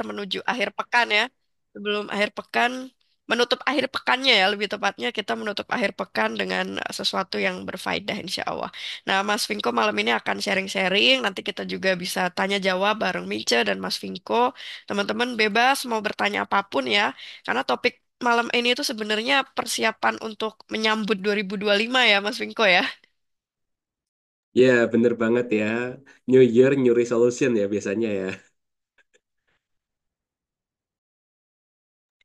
menuju akhir pekan ya. Sebelum akhir pekan, menutup akhir pekannya ya, lebih tepatnya kita menutup akhir pekan dengan sesuatu yang berfaedah insya Allah. Nah, Mas Vinko malam ini akan sharing-sharing, nanti kita juga bisa tanya jawab bareng Mice dan Mas Vinko. Teman-teman bebas mau bertanya apapun ya, karena topik malam ini itu sebenarnya persiapan untuk menyambut 2025 ya, Mas Vinko ya. Ya, bener banget ya. New Year, New Resolution ya biasanya ya.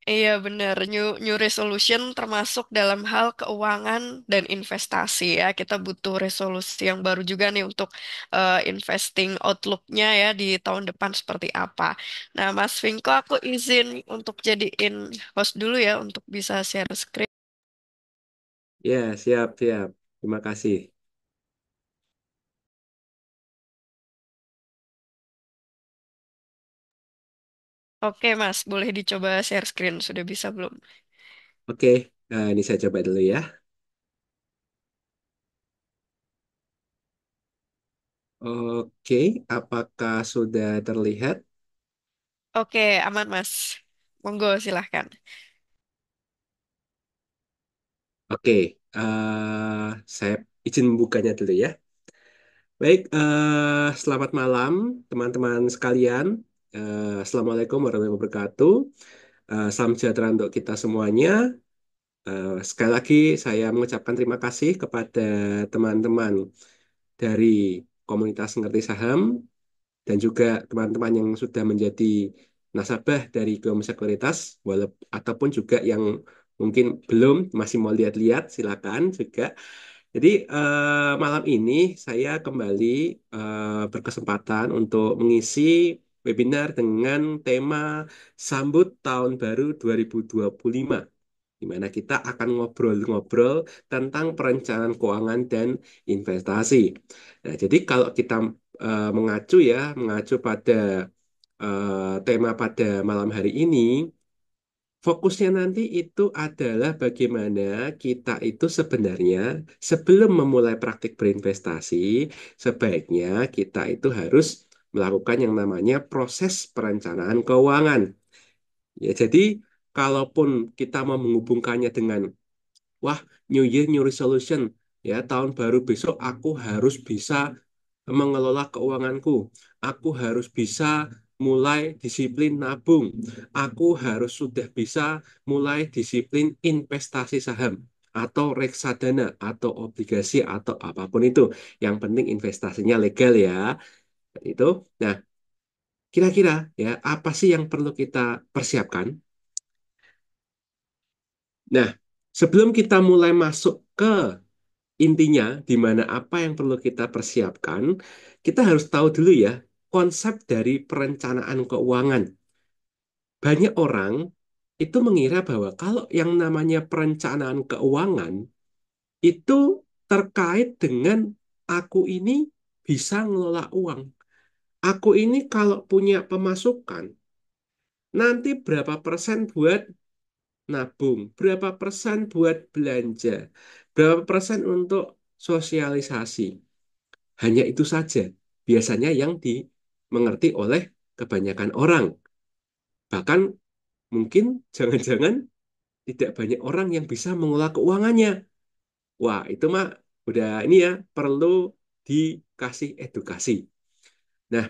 Iya benar, new resolution termasuk dalam hal keuangan dan investasi ya. Kita butuh resolusi yang baru juga nih untuk investing outlook-nya ya di tahun depan seperti apa. Nah, Mas Vinko, aku izin untuk jadiin host dulu ya untuk bisa share screen. Ya, siap, siap. Terima kasih. Oke, Mas, boleh dicoba share screen. Sudah bisa belum? Oke, ini saya coba dulu ya. Oke, apakah sudah terlihat? Oke, aman, Mas. Monggo, silahkan. Oke, saya izin membukanya dulu ya. Baik, selamat malam teman-teman sekalian. Assalamualaikum warahmatullahi wabarakatuh. Salam sejahtera untuk kita semuanya. Sekali lagi saya mengucapkan terima kasih kepada teman-teman dari komunitas Ngerti Saham dan juga teman-teman yang sudah menjadi nasabah dari Geom Sekuritas ataupun juga yang mungkin belum masih mau lihat-lihat silakan juga. Jadi malam ini saya kembali berkesempatan untuk mengisi webinar dengan tema Sambut Tahun Baru 2025 di mana kita akan ngobrol-ngobrol tentang perencanaan keuangan dan investasi. Nah, jadi kalau kita mengacu pada tema pada malam hari ini, fokusnya nanti itu adalah bagaimana kita itu sebenarnya sebelum memulai praktik berinvestasi, sebaiknya kita itu harus melakukan yang namanya proses perencanaan keuangan. Ya, jadi kalaupun kita mau menghubungkannya dengan wah, New Year, New Resolution. Ya, tahun baru besok aku harus bisa mengelola keuanganku. Aku harus bisa mulai disiplin nabung. Aku harus sudah bisa mulai disiplin investasi saham atau reksadana atau obligasi atau apapun itu. Yang penting investasinya legal ya. Itu. Nah, kira-kira ya apa sih yang perlu kita persiapkan? Nah, sebelum kita mulai masuk ke intinya, di mana apa yang perlu kita persiapkan, kita harus tahu dulu ya konsep dari perencanaan keuangan. Banyak orang itu mengira bahwa kalau yang namanya perencanaan keuangan itu terkait dengan aku ini bisa ngelola uang. Aku ini kalau punya pemasukan, nanti berapa persen buat nabung, berapa persen buat belanja, berapa persen untuk sosialisasi. Hanya itu saja. Biasanya yang dimengerti oleh kebanyakan orang. Bahkan mungkin jangan-jangan tidak banyak orang yang bisa mengelola keuangannya. Wah, itu mah udah ini ya, perlu dikasih edukasi. Nah,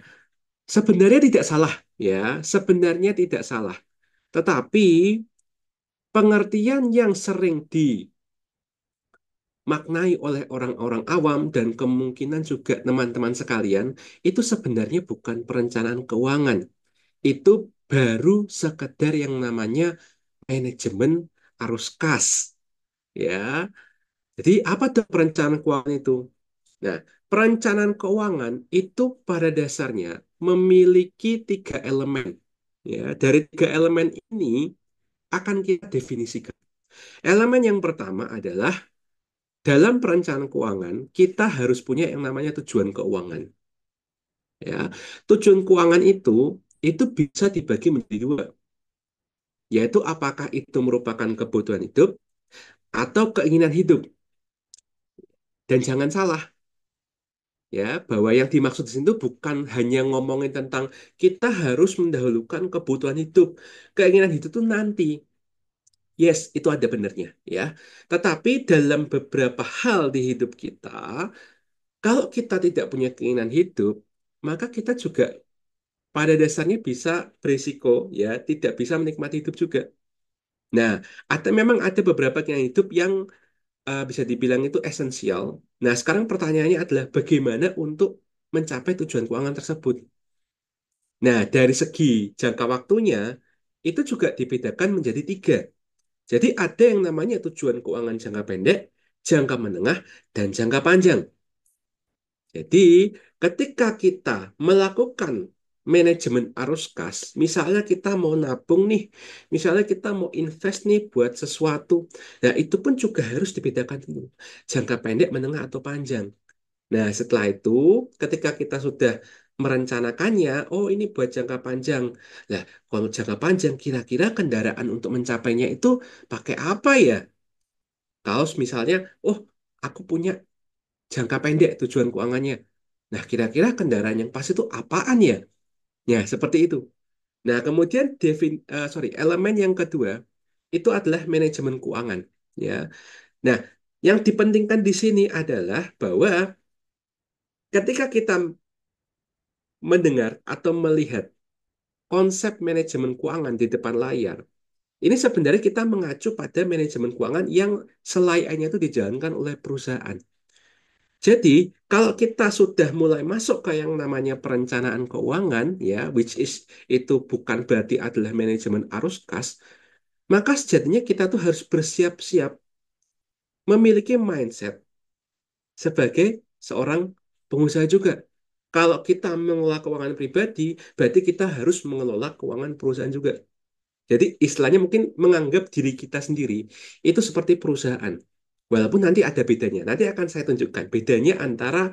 sebenarnya tidak salah ya, sebenarnya tidak salah. Tetapi pengertian yang sering dimaknai oleh orang-orang awam dan kemungkinan juga teman-teman sekalian itu sebenarnya bukan perencanaan keuangan. Itu baru sekedar yang namanya manajemen arus kas. Ya, jadi apa tuh perencanaan keuangan itu? Nah, perencanaan keuangan itu pada dasarnya memiliki tiga elemen. Ya, dari tiga elemen ini akan kita definisikan. Elemen yang pertama adalah dalam perencanaan keuangan kita harus punya yang namanya tujuan keuangan. Ya, tujuan keuangan itu bisa dibagi menjadi dua, yaitu apakah itu merupakan kebutuhan hidup atau keinginan hidup. Dan jangan salah, ya, bahwa yang dimaksud di sini itu bukan hanya ngomongin tentang kita harus mendahulukan kebutuhan hidup. Keinginan hidup itu nanti. Yes, itu ada benernya, ya. Tetapi dalam beberapa hal di hidup kita, kalau kita tidak punya keinginan hidup, maka kita juga pada dasarnya bisa berisiko, ya, tidak bisa menikmati hidup juga. Nah, memang ada beberapa keinginan hidup yang bisa dibilang itu esensial. Nah, sekarang pertanyaannya adalah bagaimana untuk mencapai tujuan keuangan tersebut. Nah, dari segi jangka waktunya, itu juga dibedakan menjadi tiga. Jadi ada yang namanya tujuan keuangan jangka pendek, jangka menengah, dan jangka panjang. Jadi, ketika kita melakukan manajemen arus kas, misalnya kita mau nabung nih, misalnya kita mau invest nih buat sesuatu, nah itu pun juga harus dibedakan dulu, jangka pendek, menengah, atau panjang. Nah, setelah itu, ketika kita sudah merencanakannya, oh ini buat jangka panjang. Nah, kalau jangka panjang, kira-kira kendaraan untuk mencapainya itu pakai apa ya? Kalau misalnya, oh aku punya jangka pendek tujuan keuangannya. Nah, kira-kira kendaraan yang pas itu apaan ya? Ya, seperti itu. Nah, kemudian elemen yang kedua itu adalah manajemen keuangan. Ya, nah yang dipentingkan di sini adalah bahwa ketika kita mendengar atau melihat konsep manajemen keuangan di depan layar, ini sebenarnya kita mengacu pada manajemen keuangan yang selayaknya itu dijalankan oleh perusahaan. Jadi, kalau kita sudah mulai masuk ke yang namanya perencanaan keuangan, ya, which is itu bukan berarti adalah manajemen arus kas, maka sejatinya kita tuh harus bersiap-siap memiliki mindset sebagai seorang pengusaha juga. Kalau kita mengelola keuangan pribadi, berarti kita harus mengelola keuangan perusahaan juga. Jadi istilahnya mungkin menganggap diri kita sendiri itu seperti perusahaan. Walaupun nanti ada bedanya. Nanti akan saya tunjukkan bedanya antara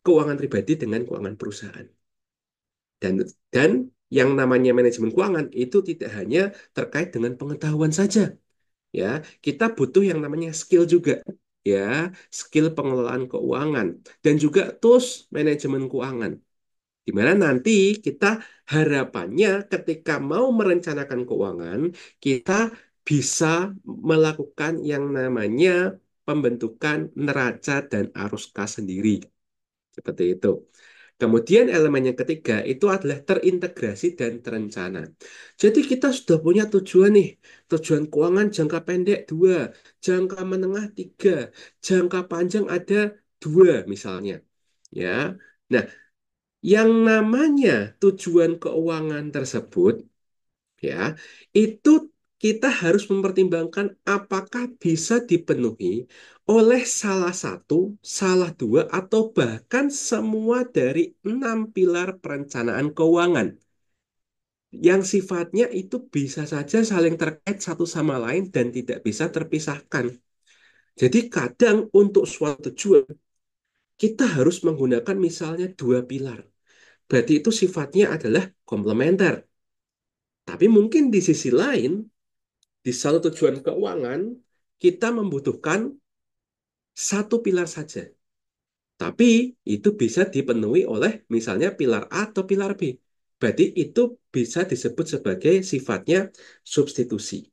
keuangan pribadi dengan keuangan perusahaan. Dan dan yang namanya manajemen keuangan itu tidak hanya terkait dengan pengetahuan saja, ya. Kita butuh yang namanya skill juga, ya, skill pengelolaan keuangan dan juga tools manajemen keuangan. Di mana nanti kita harapannya ketika mau merencanakan keuangan, kita bisa melakukan yang namanya pembentukan neraca dan arus kas sendiri. Seperti itu. Kemudian elemen yang ketiga itu adalah terintegrasi dan terencana. Jadi kita sudah punya tujuan nih, tujuan keuangan jangka pendek dua, jangka menengah tiga, jangka panjang ada dua misalnya. Ya, nah yang namanya tujuan keuangan tersebut, ya, itu kita harus mempertimbangkan apakah bisa dipenuhi oleh salah satu, salah dua, atau bahkan semua dari enam pilar perencanaan keuangan yang sifatnya itu bisa saja saling terkait satu sama lain dan tidak bisa terpisahkan. Jadi kadang untuk suatu tujuan kita harus menggunakan misalnya dua pilar. Berarti itu sifatnya adalah komplementer. Tapi mungkin di sisi lain, di satu tujuan keuangan, kita membutuhkan satu pilar saja. Tapi itu bisa dipenuhi oleh misalnya pilar A atau pilar B. Berarti itu bisa disebut sebagai sifatnya substitusi.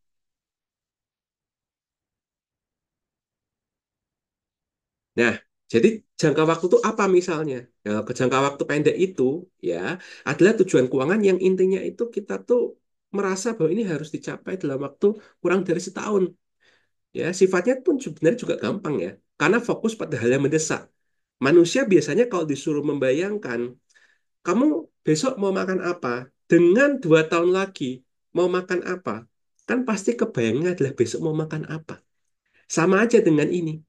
Nah, jadi jangka waktu itu apa misalnya? Ya, ke jangka waktu pendek itu ya adalah tujuan keuangan yang intinya itu kita tuh merasa bahwa ini harus dicapai dalam waktu kurang dari setahun. Ya, sifatnya pun sebenarnya juga gampang ya, karena fokus pada hal yang mendesak. Manusia biasanya kalau disuruh membayangkan, kamu besok mau makan apa? Dengan 2 tahun lagi mau makan apa? Kan pasti kebayangnya adalah besok mau makan apa. Sama aja dengan ini.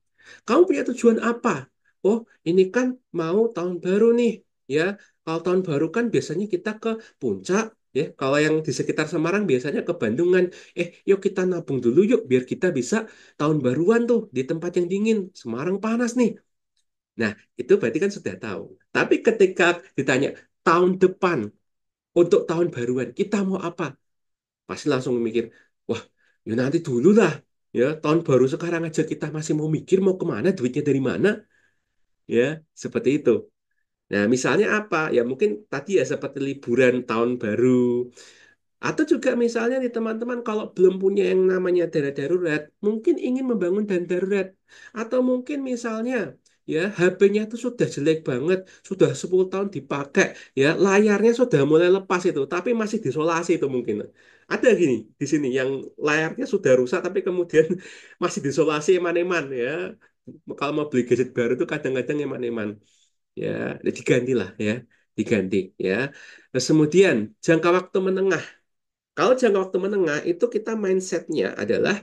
Kamu punya tujuan apa? Oh, ini kan mau tahun baru nih, ya. Kalau tahun baru kan biasanya kita ke puncak, ya. Kalau yang di sekitar Semarang biasanya ke Bandungan. Yuk kita nabung dulu yuk, biar kita bisa tahun baruan tuh di tempat yang dingin. Semarang panas nih. Nah, itu berarti kan sudah tahu. Tapi ketika ditanya tahun depan untuk tahun baruan, kita mau apa? Pasti langsung mikir, wah, ya nanti dulu lah. Ya, tahun baru sekarang aja kita masih mau mikir mau kemana, duitnya dari mana. Ya, seperti itu. Nah, misalnya apa? Ya mungkin tadi ya seperti liburan tahun baru. Atau juga misalnya nih teman-teman kalau belum punya yang namanya dana darurat, mungkin ingin membangun dana darurat. Atau mungkin misalnya ya HP-nya itu sudah jelek banget, sudah 10 tahun dipakai, ya layarnya sudah mulai lepas itu, tapi masih disolasi itu mungkin. Ada gini di sini yang layarnya sudah rusak tapi kemudian masih disolasi eman-eman ya. Kalau mau beli gadget baru itu kadang-kadang eman-eman. Ya, diganti lah ya, diganti ya. Terus kemudian jangka waktu menengah. Kalau jangka waktu menengah itu kita mindsetnya adalah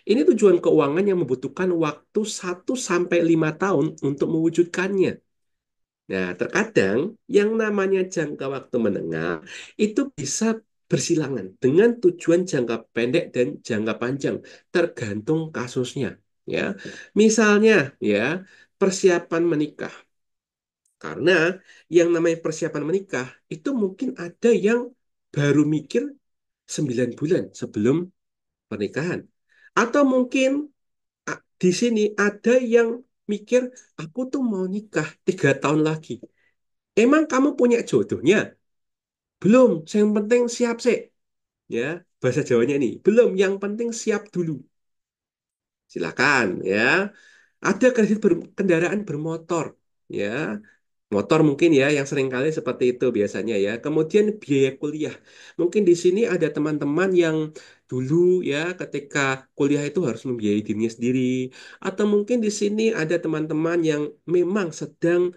ini tujuan keuangan yang membutuhkan waktu 1 sampai 5 tahun untuk mewujudkannya. Nah, terkadang yang namanya jangka waktu menengah itu bisa bersilangan dengan tujuan jangka pendek dan jangka panjang, tergantung kasusnya. Ya, misalnya ya persiapan menikah. Karena yang namanya persiapan menikah itu mungkin ada yang baru mikir 9 bulan sebelum pernikahan. Atau mungkin di sini ada yang mikir, aku tuh mau nikah 3 tahun lagi. Emang kamu punya jodohnya? Belum. Yang penting siap sih. Ya, bahasa Jawanya ini. Belum. Yang penting siap dulu. Silakan ya. Ada kendaraan bermotor. Ya, motor mungkin ya yang sering kali seperti itu biasanya ya. Kemudian biaya kuliah. Mungkin di sini ada teman-teman yang dulu ya ketika kuliah itu harus membiayai dirinya sendiri. Atau mungkin di sini ada teman-teman yang memang sedang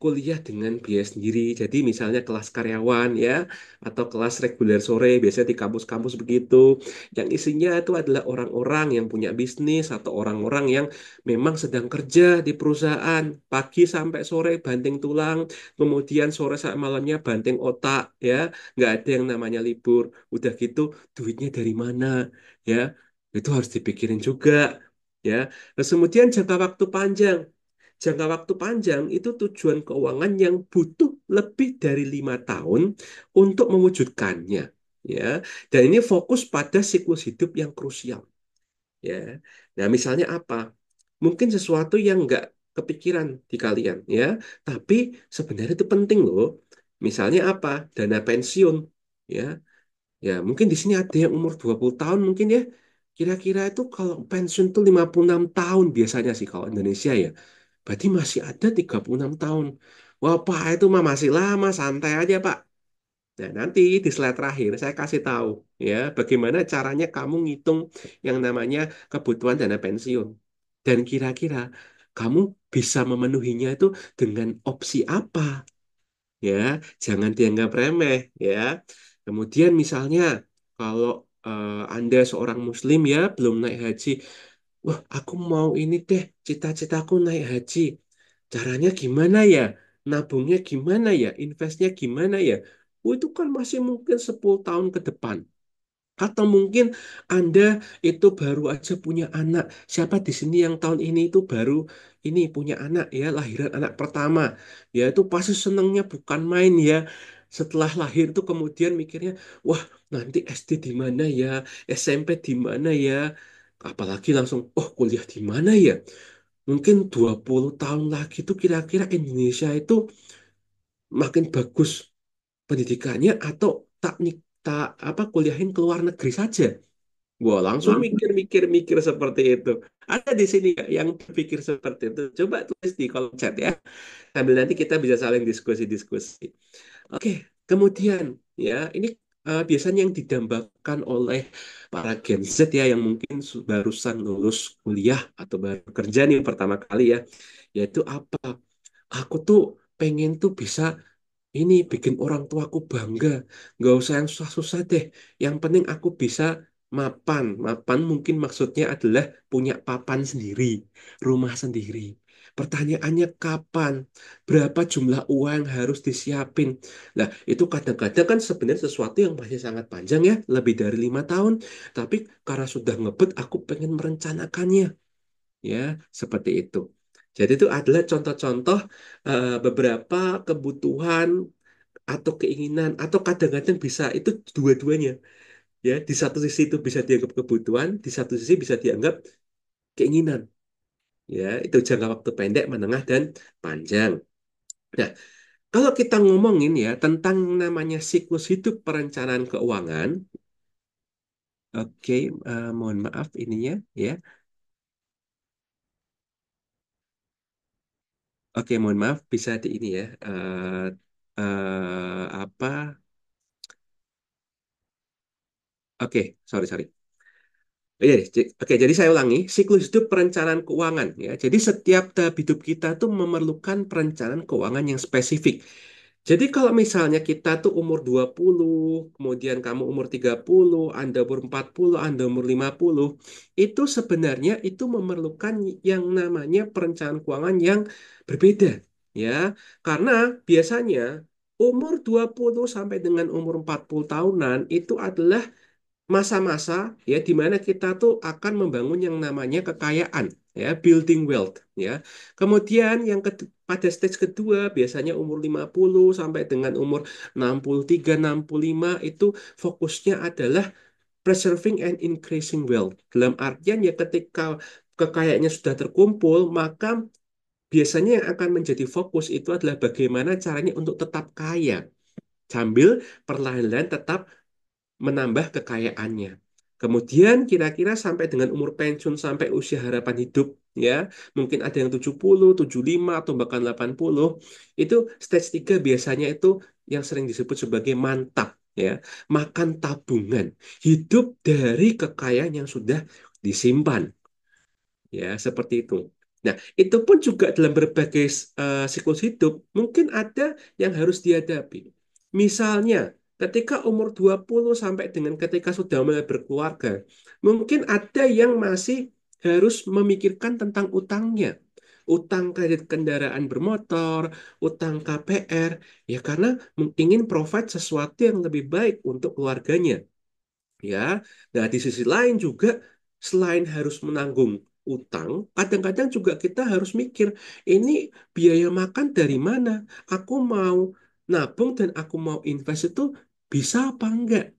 kuliah dengan biaya sendiri. Jadi misalnya kelas karyawan ya, atau kelas reguler sore, biasanya di kampus-kampus begitu. Yang isinya itu adalah orang-orang yang punya bisnis atau orang-orang yang memang sedang kerja di perusahaan. Pagi sampai sore banting tulang, kemudian sore sampai malamnya banting otak ya. Nggak ada yang namanya libur. Udah gitu duitnya dari mana ya. Itu harus dipikirin juga ya. Terus kemudian jangka waktu panjang. Jangka waktu panjang itu tujuan keuangan yang butuh lebih dari 5 tahun untuk mewujudkannya, ya. Dan ini fokus pada siklus hidup yang krusial, ya. Nah, misalnya apa? Mungkin sesuatu yang nggak kepikiran di kalian, ya. Tapi sebenarnya itu penting loh. Misalnya apa? Dana pensiun, ya. Ya, mungkin di sini ada yang umur 20 tahun mungkin ya. Kira-kira itu kalau pensiun tuh 56 tahun biasanya sih kalau Indonesia ya. Berarti masih ada 36 tahun. Wah, Pak, itu mah masih lama, santai aja, Pak. Nah, nanti di slide terakhir saya kasih tahu ya bagaimana caranya kamu ngitung yang namanya kebutuhan dana pensiun. Dan kira-kira kamu bisa memenuhinya itu dengan opsi apa? Ya, jangan dianggap remeh ya. Kemudian misalnya kalau Anda seorang muslim ya belum naik haji, wah, aku mau ini deh, cita-citaku naik haji. Caranya gimana ya? Nabungnya gimana ya? Investnya gimana ya? Oh, itu kan masih mungkin 10 tahun ke depan. Atau mungkin Anda itu baru aja punya anak. Siapa di sini yang tahun ini itu baru ini punya anak ya, lahiran anak pertama. Ya itu pasti senangnya bukan main ya. Setelah lahir itu kemudian mikirnya, wah nanti SD di mana ya, SMP di mana ya. Apalagi langsung, oh kuliah di mana ya. Mungkin 20 tahun lagi tuh kira-kira Indonesia itu makin bagus pendidikannya atau tak apa kuliahin ke luar negeri saja. Wah, langsung mikir-mikir-mikir seperti itu. Ada di sini nggak yang berpikir seperti itu? Coba tulis di kolom chat ya. Sambil nanti kita bisa saling diskusi-diskusi. Oke, kemudian ya ini biasanya yang didambakan oleh para Gen Z ya yang mungkin barusan lulus kuliah atau baru kerja nih pertama kali ya, yaitu apa? Aku tuh pengen tuh bisa ini bikin orang tuaku bangga. Nggak usah yang susah-susah deh. Yang penting aku bisa mapan. Mapan mungkin maksudnya adalah punya papan sendiri, rumah sendiri. Pertanyaannya kapan? Berapa jumlah uang yang harus disiapin? Nah, itu kadang-kadang kan sebenarnya sesuatu yang masih sangat panjang ya, lebih dari 5 tahun. Tapi karena sudah ngebet, aku pengen merencanakannya. Ya, seperti itu. Jadi itu adalah contoh-contoh beberapa kebutuhan atau keinginan atau kadang-kadang bisa itu dua-duanya ya di satu sisi itu bisa dianggap kebutuhan di satu sisi bisa dianggap keinginan ya itu jangka waktu pendek menengah dan panjang. Nah, Kalau kita ngomongin ya tentang namanya siklus hidup perencanaan keuangan, oke, mohon maaf ininya ya. Oke, mohon maaf bisa di ini ya. Apa? Oke, sorry sorry. Iya, oke, jadi saya ulangi, siklus hidup perencanaan keuangan ya. Jadi setiap tahap hidup kita tuh memerlukan perencanaan keuangan yang spesifik. Jadi kalau misalnya kita tuh umur 20, kemudian kamu umur 30, Anda umur 40, Anda umur 50, itu sebenarnya itu memerlukan yang namanya perencanaan keuangan yang berbeda ya. Karena biasanya umur 20 sampai dengan umur 40 tahunan itu adalah masa-masa ya di mana kita tuh akan membangun yang namanya kekayaan ya, building wealth ya. Kemudian pada stage kedua biasanya umur 50 sampai dengan umur 63 65 itu fokusnya adalah preserving and increasing wealth. Dalam artian ya ketika kekayaannya sudah terkumpul, maka biasanya yang akan menjadi fokus itu adalah bagaimana caranya untuk tetap kaya sambil perlahan-lahan tetap menambah kekayaannya. Kemudian kira-kira sampai dengan umur pensiun sampai usia harapan hidup ya, mungkin ada yang 70, 75 atau bahkan 80, itu stage 3 biasanya itu yang sering disebut sebagai mantap ya, makan tabungan, hidup dari kekayaan yang sudah disimpan. Ya, seperti itu. Nah, itu pun juga dalam berbagai siklus hidup, mungkin ada yang harus dihadapi. Misalnya, ketika umur 20 sampai dengan ketika sudah mulai berkeluarga, mungkin ada yang masih harus memikirkan tentang utangnya. Utang kredit kendaraan bermotor, utang KPR, ya karena ingin provide sesuatu yang lebih baik untuk keluarganya. Ya, nah di sisi lain juga selain harus menanggung utang, kadang-kadang juga kita harus mikir, ini biaya makan dari mana? Aku mau nabung dan aku mau invest itu bisa apa enggak?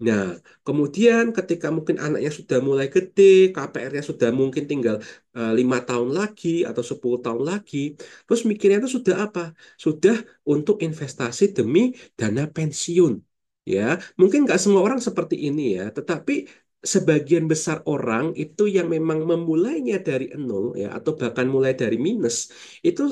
Nah, kemudian ketika mungkin anaknya sudah mulai gede, KPR-nya sudah mungkin tinggal 5 tahun lagi atau 10 tahun lagi, terus mikirnya itu sudah apa? Sudah untuk investasi demi dana pensiun. Ya, mungkin nggak semua orang seperti ini ya, tetapi sebagian besar orang itu yang memang memulainya dari nol ya, atau bahkan mulai dari minus, itu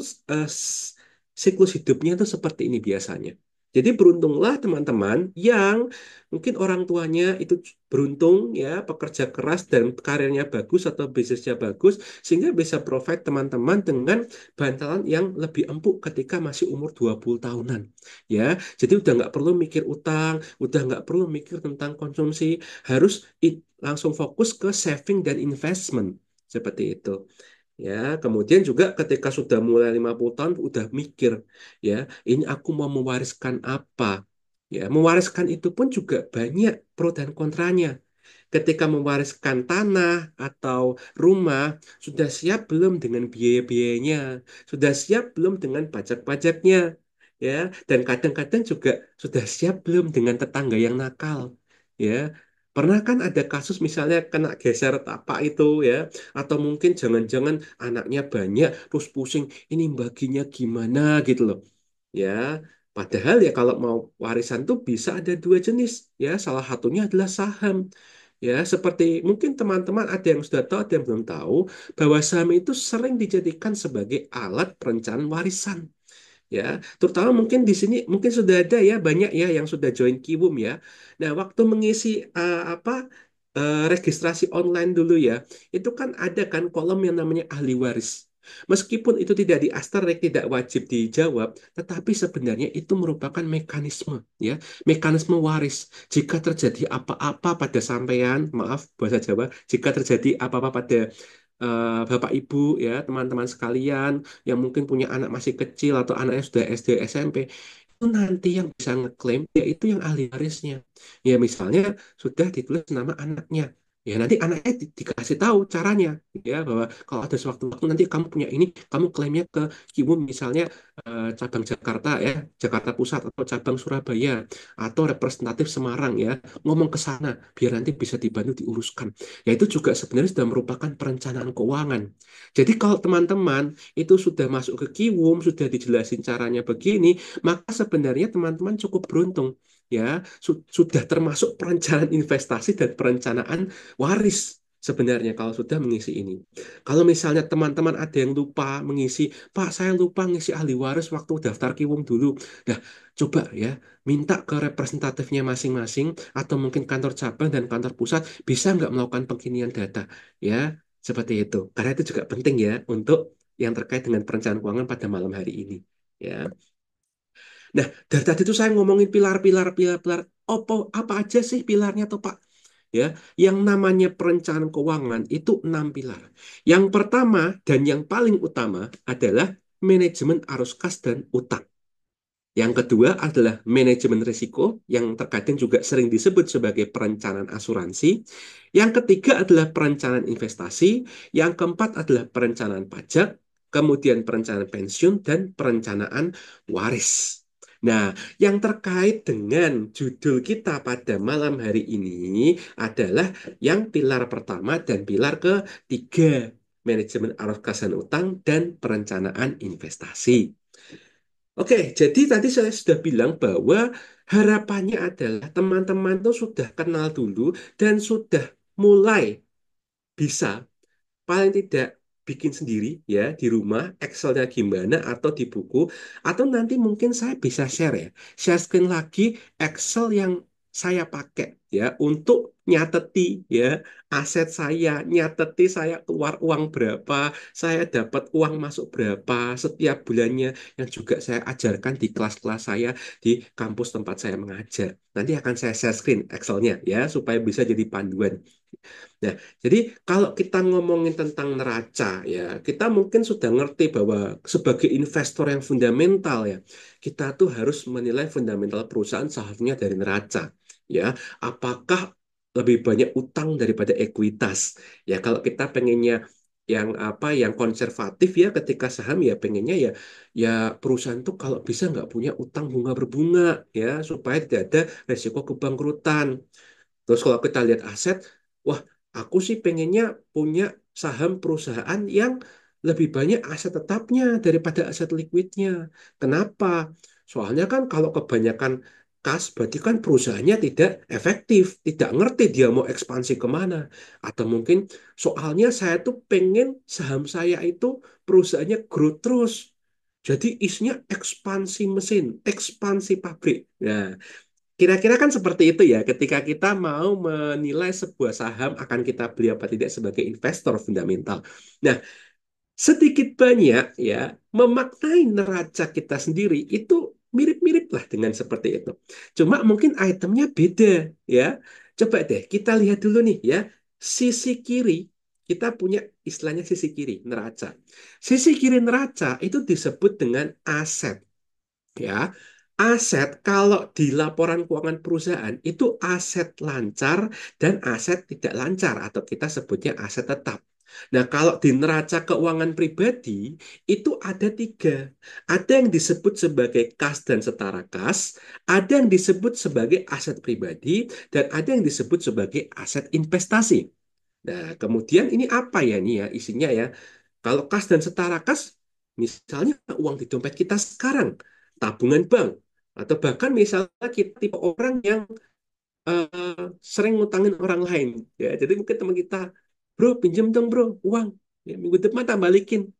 siklus hidupnya itu seperti ini biasanya. Jadi beruntunglah teman-teman yang mungkin orang tuanya itu beruntung ya, pekerja keras dan karirnya bagus atau bisnisnya bagus sehingga bisa provide teman-teman dengan bantalan yang lebih empuk ketika masih umur 20 tahunan. Ya, jadi udah nggak perlu mikir utang, udah nggak perlu mikir tentang konsumsi, harus langsung fokus ke saving dan investment seperti itu. Ya, kemudian juga ketika sudah mulai 50 tahun udah mikir, ya, ini aku mau mewariskan apa? Ya, mewariskan itu pun juga banyak pro dan kontranya. Ketika mewariskan tanah atau rumah, sudah siap belum dengan biaya-biayanya? Sudah siap belum dengan pajak-pajaknya? Ya, dan kadang-kadang juga sudah siap belum dengan tetangga yang nakal? Ya, pernah kan ada kasus misalnya kena geser tapak itu ya, atau mungkin jangan-jangan anaknya banyak, terus pusing, ini baginya gimana gitu loh. Ya, padahal ya kalau mau warisan tuh bisa ada dua jenis ya. Salah satunya adalah saham. Ya, seperti mungkin teman-teman ada yang sudah tahu, ada yang belum tahu bahwa saham itu sering dijadikan sebagai alat perencanaan warisan. Ya, terutama mungkin di sini mungkin sudah ada ya banyak ya yang sudah join Kiwum ya. Nah, waktu mengisi registrasi online dulu ya, itu kan ada kan kolom yang namanya ahli waris. Meskipun itu tidak di asterisk, tidak wajib dijawab, tetapi sebenarnya itu merupakan mekanisme ya, mekanisme waris. Jika terjadi apa-apa pada sampean, maaf bahasa Jawa, jika terjadi apa-apa pada Bapak Ibu ya, teman-teman sekalian yang mungkin punya anak masih kecil atau anaknya sudah SD SMP, itu nanti yang bisa ngeklaim yaitu yang ahli warisnya. Ya misalnya sudah ditulis nama anaknya. Ya nanti anaknya dikasih tahu caranya, ya bahwa kalau ada sewaktu-waktu nanti kamu punya ini, kamu klaimnya ke Kiwum misalnya cabang Jakarta ya, Jakarta Pusat atau cabang Surabaya atau representatif Semarang ya, ngomong ke sana biar nanti bisa dibantu diuruskan. Ya itu juga sebenarnya sudah merupakan perencanaan keuangan. Jadi kalau teman-teman itu sudah masuk ke Kiwum, sudah dijelasin caranya begini, maka sebenarnya teman-teman cukup beruntung. Ya, sudah termasuk perencanaan investasi dan perencanaan waris sebenarnya kalau sudah mengisi ini. Kalau misalnya teman-teman ada yang lupa mengisi, Pak, saya lupa ngisi ahli waris waktu daftar Kiwung dulu. Nah, coba ya, minta ke representatifnya masing-masing atau mungkin kantor cabang dan kantor pusat bisa nggak melakukan pengkinian data. Ya, seperti itu. Karena itu juga penting ya untuk yang terkait dengan perencanaan keuangan pada malam hari ini. Ya. Nah, dari tadi tuh saya ngomongin pilar. Apa aja sih pilarnya tuh, Pak? Ya, yang namanya perencanaan keuangan itu 6 pilar. Yang pertama dan yang paling utama adalah manajemen arus kas dan utang. Yang kedua adalah manajemen risiko yang terkadang juga sering disebut sebagai perencanaan asuransi. Yang ketiga adalah perencanaan investasi. Yang keempat adalah perencanaan pajak, kemudian perencanaan pensiun dan perencanaan waris. Nah, yang terkait dengan judul kita pada malam hari ini adalah yang pilar pertama dan pilar ketiga, manajemen arus kas dan utang dan perencanaan investasi. Oke, jadi tadi saya sudah bilang bahwa harapannya adalah teman-teman tuh sudah kenal dulu dan sudah mulai bisa paling tidak bikin sendiri ya di rumah Excelnya gimana atau di buku atau nanti mungkin saya bisa share ya share screen lagi Excel yang saya pakai ya untuk nyateti ya aset saya nyateti saya keluar uang berapa saya dapat uang masuk berapa setiap bulannya yang juga saya ajarkan di kelas-kelas saya di kampus tempat saya mengajar nanti akan saya share screen Excelnya ya supaya bisa jadi panduan. Nah, jadi kalau kita ngomongin tentang neraca ya, kita mungkin sudah ngerti bahwa sebagai investor yang fundamental ya, kita tuh harus menilai fundamental perusahaan seharusnya dari neraca. Ya, apakah lebih banyak utang daripada ekuitas? Ya, kalau kita pengennya yang apa yang konservatif ya ketika saham ya pengennya ya perusahaan tuh kalau bisa nggak punya utang bunga berbunga ya supaya tidak ada resiko kebangkrutan. Terus kalau kita lihat aset, wah aku sih pengennya punya saham perusahaan yang lebih banyak aset tetapnya daripada aset likuidnya. Kenapa? Soalnya kan kalau kebanyakan kas, berarti kan perusahaannya tidak efektif, tidak ngerti dia mau ekspansi kemana. Atau mungkin soalnya saya tuh pengen saham saya itu perusahaannya growth terus. Jadi isinya ekspansi mesin, ekspansi pabrik. Nah, kira-kira kan seperti itu ya, ketika kita mau menilai sebuah saham akan kita beli apa tidak sebagai investor fundamental. Nah, sedikit banyak ya, memaknai neraca kita sendiri itu mirip-mirip lah dengan seperti itu. Cuma mungkin itemnya beda ya. Coba deh kita lihat dulu nih ya, sisi kiri kita punya istilahnya sisi kiri neraca. Sisi kiri neraca itu disebut dengan aset. Ya, aset kalau di laporan keuangan perusahaan itu aset lancar dan aset tidak lancar atau kita sebutnya aset tetap. Nah, kalau di neraca keuangan pribadi itu ada tiga. Ada yang disebut sebagai kas dan setara kas, ada yang disebut sebagai aset pribadi, dan ada yang disebut sebagai aset investasi. Nah, kemudian ini apa ya nih ya isinya ya? Kalau kas dan setara kas, misalnya uang di dompet kita sekarang, tabungan bank, atau bahkan misalnya kita tipe orang yang sering ngutangin orang lain. Ya, jadi mungkin teman kita, bro, pinjem dong bro, uang. Ya, minggu depan tak balikin.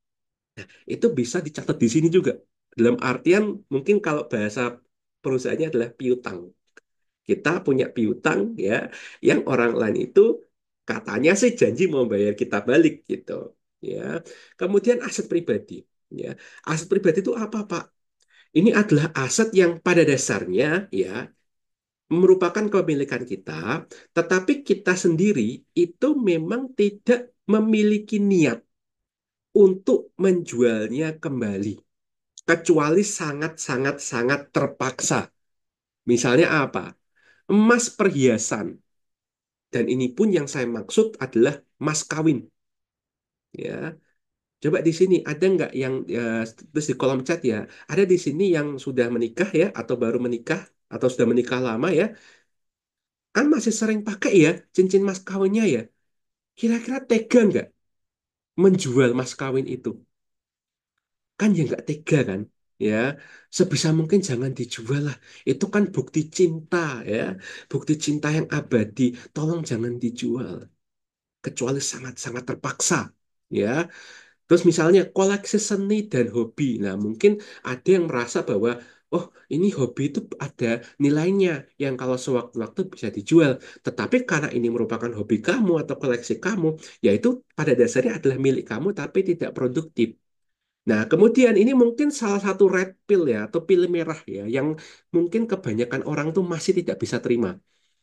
Itu bisa dicatat di sini juga. Dalam artian mungkin kalau bahasa perusahaannya adalah piutang. Kita punya piutang ya, yang orang lain itu katanya sih janji mau bayar kita balik gitu. Ya. Kemudian aset pribadi. Ya. Aset pribadi itu apa, Pak? Ini adalah aset yang pada dasarnya ya merupakan kepemilikan kita, tetapi kita sendiri itu memang tidak memiliki niat untuk menjualnya kembali, kecuali sangat terpaksa. Misalnya apa? Emas perhiasan. Dan ini pun yang saya maksud adalah mas kawin. Ya, coba di sini ada nggak yang terus di kolom chat ya, ada di sini yang sudah menikah ya, atau baru menikah, atau sudah menikah lama ya, kan masih sering pakai ya cincin mas kawinnya ya. Kira-kira tega nggak menjual mas kawin itu? Kan ya nggak tega kan? Ya, sebisa mungkin jangan dijual lah. Itu kan bukti cinta ya, bukti cinta yang abadi. Tolong jangan dijual, kecuali sangat-sangat terpaksa. Ya, terus misalnya koleksi seni dan hobi. Nah, mungkin ada yang merasa bahwa, oh, ini hobi itu ada nilainya yang kalau sewaktu-waktu bisa dijual. Tetapi karena ini merupakan hobi kamu atau koleksi kamu, yaitu pada dasarnya adalah milik kamu tapi tidak produktif. Nah, kemudian ini mungkin salah satu red pill ya, atau pil merah ya, yang mungkin kebanyakan orang tuh masih tidak bisa terima.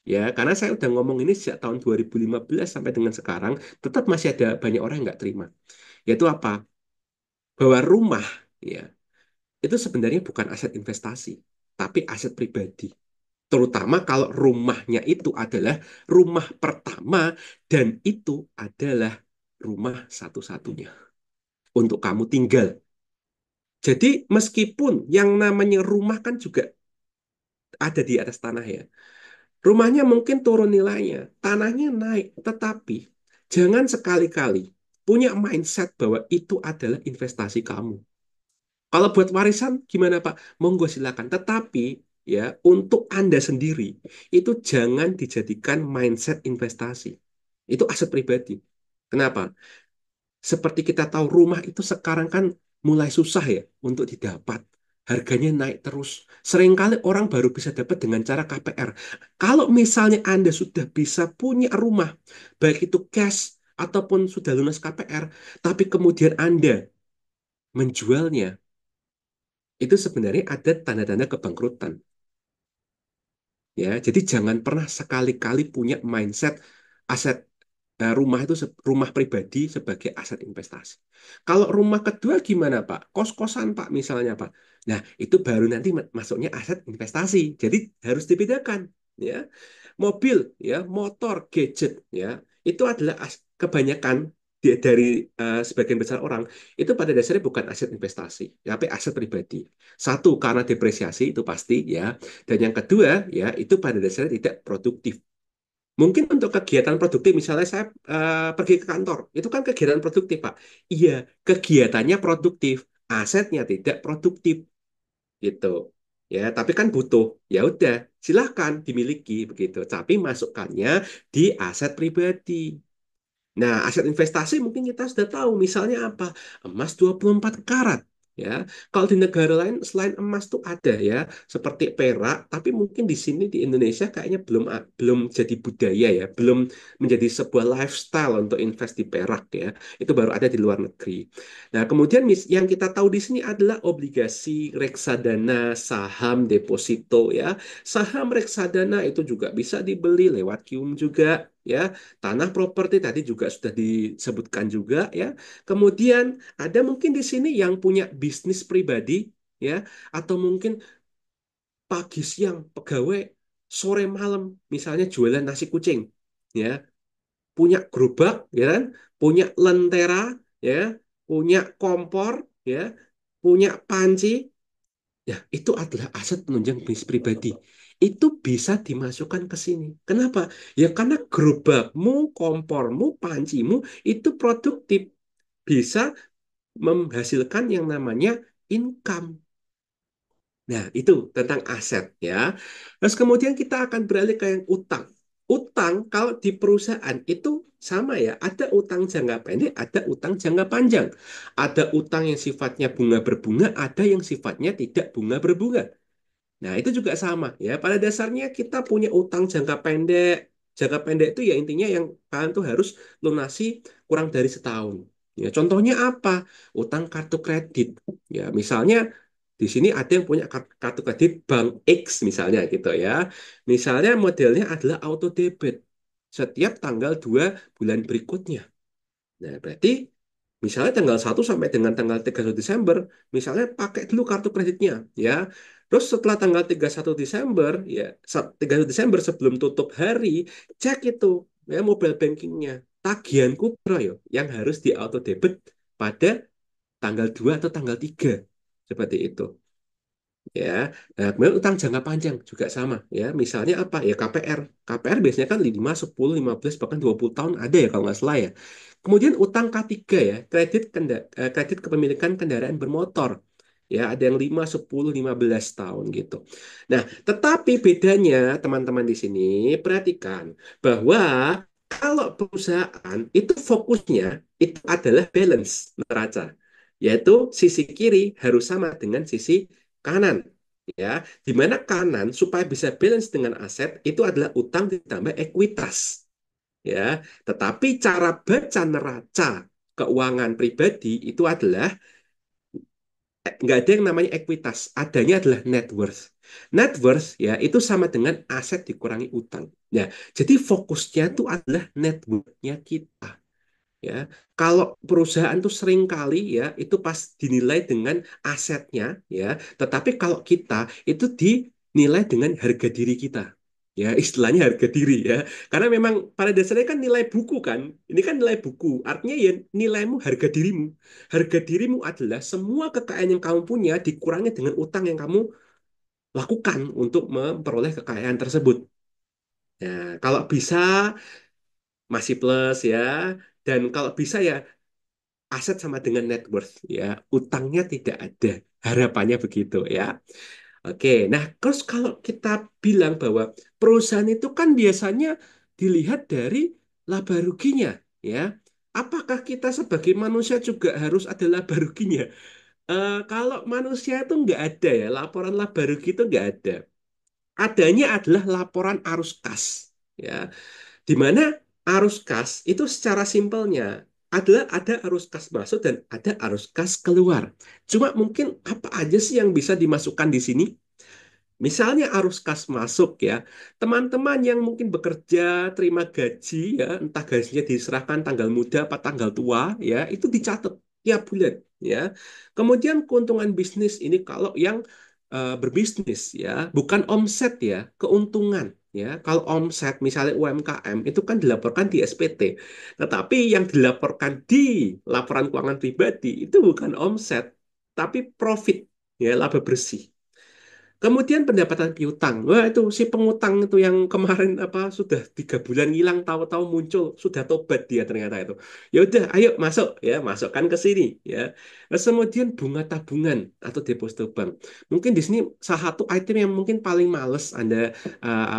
Ya, karena saya udah ngomong ini sejak tahun 2015 sampai dengan sekarang, tetap masih ada banyak orang yang nggak terima. Yaitu apa? Bahwa rumah ya itu sebenarnya bukan aset investasi, tapi aset pribadi. Terutama kalau rumahnya itu adalah rumah pertama dan itu adalah rumah satu-satunya untuk kamu tinggal. Jadi meskipun yang namanya rumah kan juga ada di atas tanah ya. Rumahnya mungkin turun nilainya, tanahnya naik, tetapi jangan sekali-kali punya mindset bahwa itu adalah investasi kamu. Kalau buat warisan gimana Pak? Monggo silakan. Tetapi ya untuk Anda sendiri itu jangan dijadikan mindset investasi. Itu aset pribadi. Kenapa? Seperti kita tahu rumah itu sekarang kan mulai susah ya untuk didapat. Harganya naik terus. Seringkali orang baru bisa dapat dengan cara KPR. Kalau misalnya Anda sudah bisa punya rumah, baik itu cash ataupun sudah lunas KPR, tapi kemudian Anda menjualnya, itu sebenarnya ada tanda-tanda kebangkrutan. Ya, jadi jangan pernah sekali-kali punya mindset aset rumah itu rumah pribadi sebagai aset investasi. Kalau rumah kedua gimana Pak? Kos-kosan Pak misalnya Pak. Nah, itu baru nanti masuknya aset investasi. Jadi harus dibedakan ya. Mobil ya, motor, gadget ya. Itu adalah kebanyakan dari sebagian besar orang itu pada dasarnya bukan aset investasi, tapi aset pribadi. Satu, karena depresiasi itu pasti ya. Dan yang kedua ya, itu pada dasarnya tidak produktif. Mungkin untuk kegiatan produktif, misalnya saya pergi ke kantor, itu kan kegiatan produktif, Pak. Iya, kegiatannya produktif, asetnya tidak produktif, gitu. Ya, tapi kan butuh. Ya udah, silahkan dimiliki begitu. Tapi masukkannya di aset pribadi. Nah, aset investasi mungkin kita sudah tahu, misalnya apa? Emas 24 karat. Ya, kalau di negara lain selain emas tuh ada ya, seperti perak, tapi mungkin di sini di Indonesia kayaknya belum jadi budaya ya, belum menjadi sebuah lifestyle untuk invest di perak ya. Itu baru ada di luar negeri. Nah, kemudian yang kita tahu di sini adalah obligasi, reksadana, saham, deposito ya. Saham reksadana itu juga bisa dibeli lewat QIUM juga ya. Tanah properti tadi juga sudah disebutkan juga ya. Kemudian ada mungkin di sini yang punya bisnis pribadi ya, atau mungkin pagi siang pegawai, sore malam misalnya jualan nasi kucing ya, punya gerobak ya kan, punya lentera ya, punya kompor ya, punya panci. Ya, itu adalah aset penunjang bisnis pribadi. Itu bisa dimasukkan ke sini. Kenapa? Ya karena gerobakmu, kompormu, pancimu itu produktif. Bisa menghasilkan yang namanya income. Nah, itu tentang aset ya. Terus kemudian kita akan beralih ke yang utang. Utang kalau di perusahaan itu sama ya. Ada utang jangka pendek, ada utang jangka panjang. Ada utang yang sifatnya bunga berbunga, ada yang sifatnya tidak bunga berbunga. Nah, itu juga sama ya. Pada dasarnya kita punya utang jangka pendek. Jangka pendek itu ya intinya yang kalian tuh harus lunasi kurang dari setahun. Ya, contohnya apa? Utang kartu kredit. Ya, misalnya di sini ada yang punya kartu kredit Bank X misalnya gitu ya. Misalnya modelnya adalah auto debit setiap tanggal 2 bulan berikutnya. Nah, berarti misalnya tanggal 1 sampai dengan tanggal 31 Desember, misalnya pakai dulu kartu kreditnya, ya. Terus setelah tanggal 31 Desember, ya, 31 Desember sebelum tutup hari, cek itu. ya mobile bankingnya. Tagihanku bro yo, yang harus di auto debit pada tanggal 2 atau tanggal 3. Seperti itu. Ya, nah, kemudian utang jangka panjang juga sama ya. Misalnya apa? Ya KPR. KPR biasanya kan 5, 10, 15 bahkan 20 tahun ada ya kalau nggak salah ya. Kemudian utang K3 ya, kredit kepemilikan kendaraan bermotor. Ya, ada yang 5, 10, 15 tahun gitu. Nah, tetapi bedanya teman-teman di sini perhatikan bahwa kalau perusahaan itu fokusnya itu adalah balance neraca, yaitu sisi kiri harus sama dengan sisi kanan, ya, di mana kanan supaya bisa balance dengan aset itu adalah utang ditambah ekuitas, ya. Tetapi cara baca neraca keuangan pribadi itu adalah nggak ada yang namanya ekuitas, adanya adalah net worth. Net worth ya itu sama dengan aset dikurangi utang. Ya, jadi fokusnya itu adalah net worth-nya kita. Ya, kalau perusahaan tuh sering kali ya itu pas dinilai dengan asetnya ya, tetapi kalau kita itu dinilai dengan harga diri kita. Ya, istilahnya harga diri ya. Karena memang pada dasarnya kan nilai buku kan. Ini kan nilai buku. Artinya ya nilaimu harga dirimu. Harga dirimu adalah semua kekayaan yang kamu punya dikurangi dengan utang yang kamu lakukan untuk memperoleh kekayaan tersebut. Nah, kalau bisa masih plus ya. Dan kalau bisa ya aset sama dengan net worth ya, utangnya tidak ada, harapannya begitu ya. Oke, nah terus kalau kita bilang bahwa perusahaan itu kan biasanya dilihat dari laba ruginya ya, apakah kita sebagai manusia juga harus ada laba ruginya? Kalau manusia itu nggak ada ya, laporan laba rugi itu nggak ada, adanya adalah laporan arus kas ya, di mana arus kas itu secara simpelnya adalah ada arus kas masuk dan ada arus kas keluar. Cuma mungkin apa aja sih yang bisa dimasukkan di sini? Misalnya arus kas masuk ya, teman-teman yang mungkin bekerja terima gaji ya, entah gajinya diserahkan tanggal muda apa tanggal tua ya, itu dicatat tiap bulan ya. Kemudian keuntungan bisnis ini kalau yang berbisnis ya, bukan omset ya, keuntungan ya. Kalau omset misalnya UMKM itu kan dilaporkan di SPT, tetapi yang dilaporkan di laporan keuangan pribadi itu bukan omset, tapi profit ya, laba bersih. Kemudian pendapatan piutang. Wah, itu si pengutang itu yang kemarin apa sudah 3 bulan hilang tahu-tahu muncul sudah tobat dia ternyata itu. Ya udah, ayo masuk ya, masukkan ke sini ya. Terus kemudian bunga tabungan atau deposito bank. Mungkin di sini salah satu item yang mungkin paling males Anda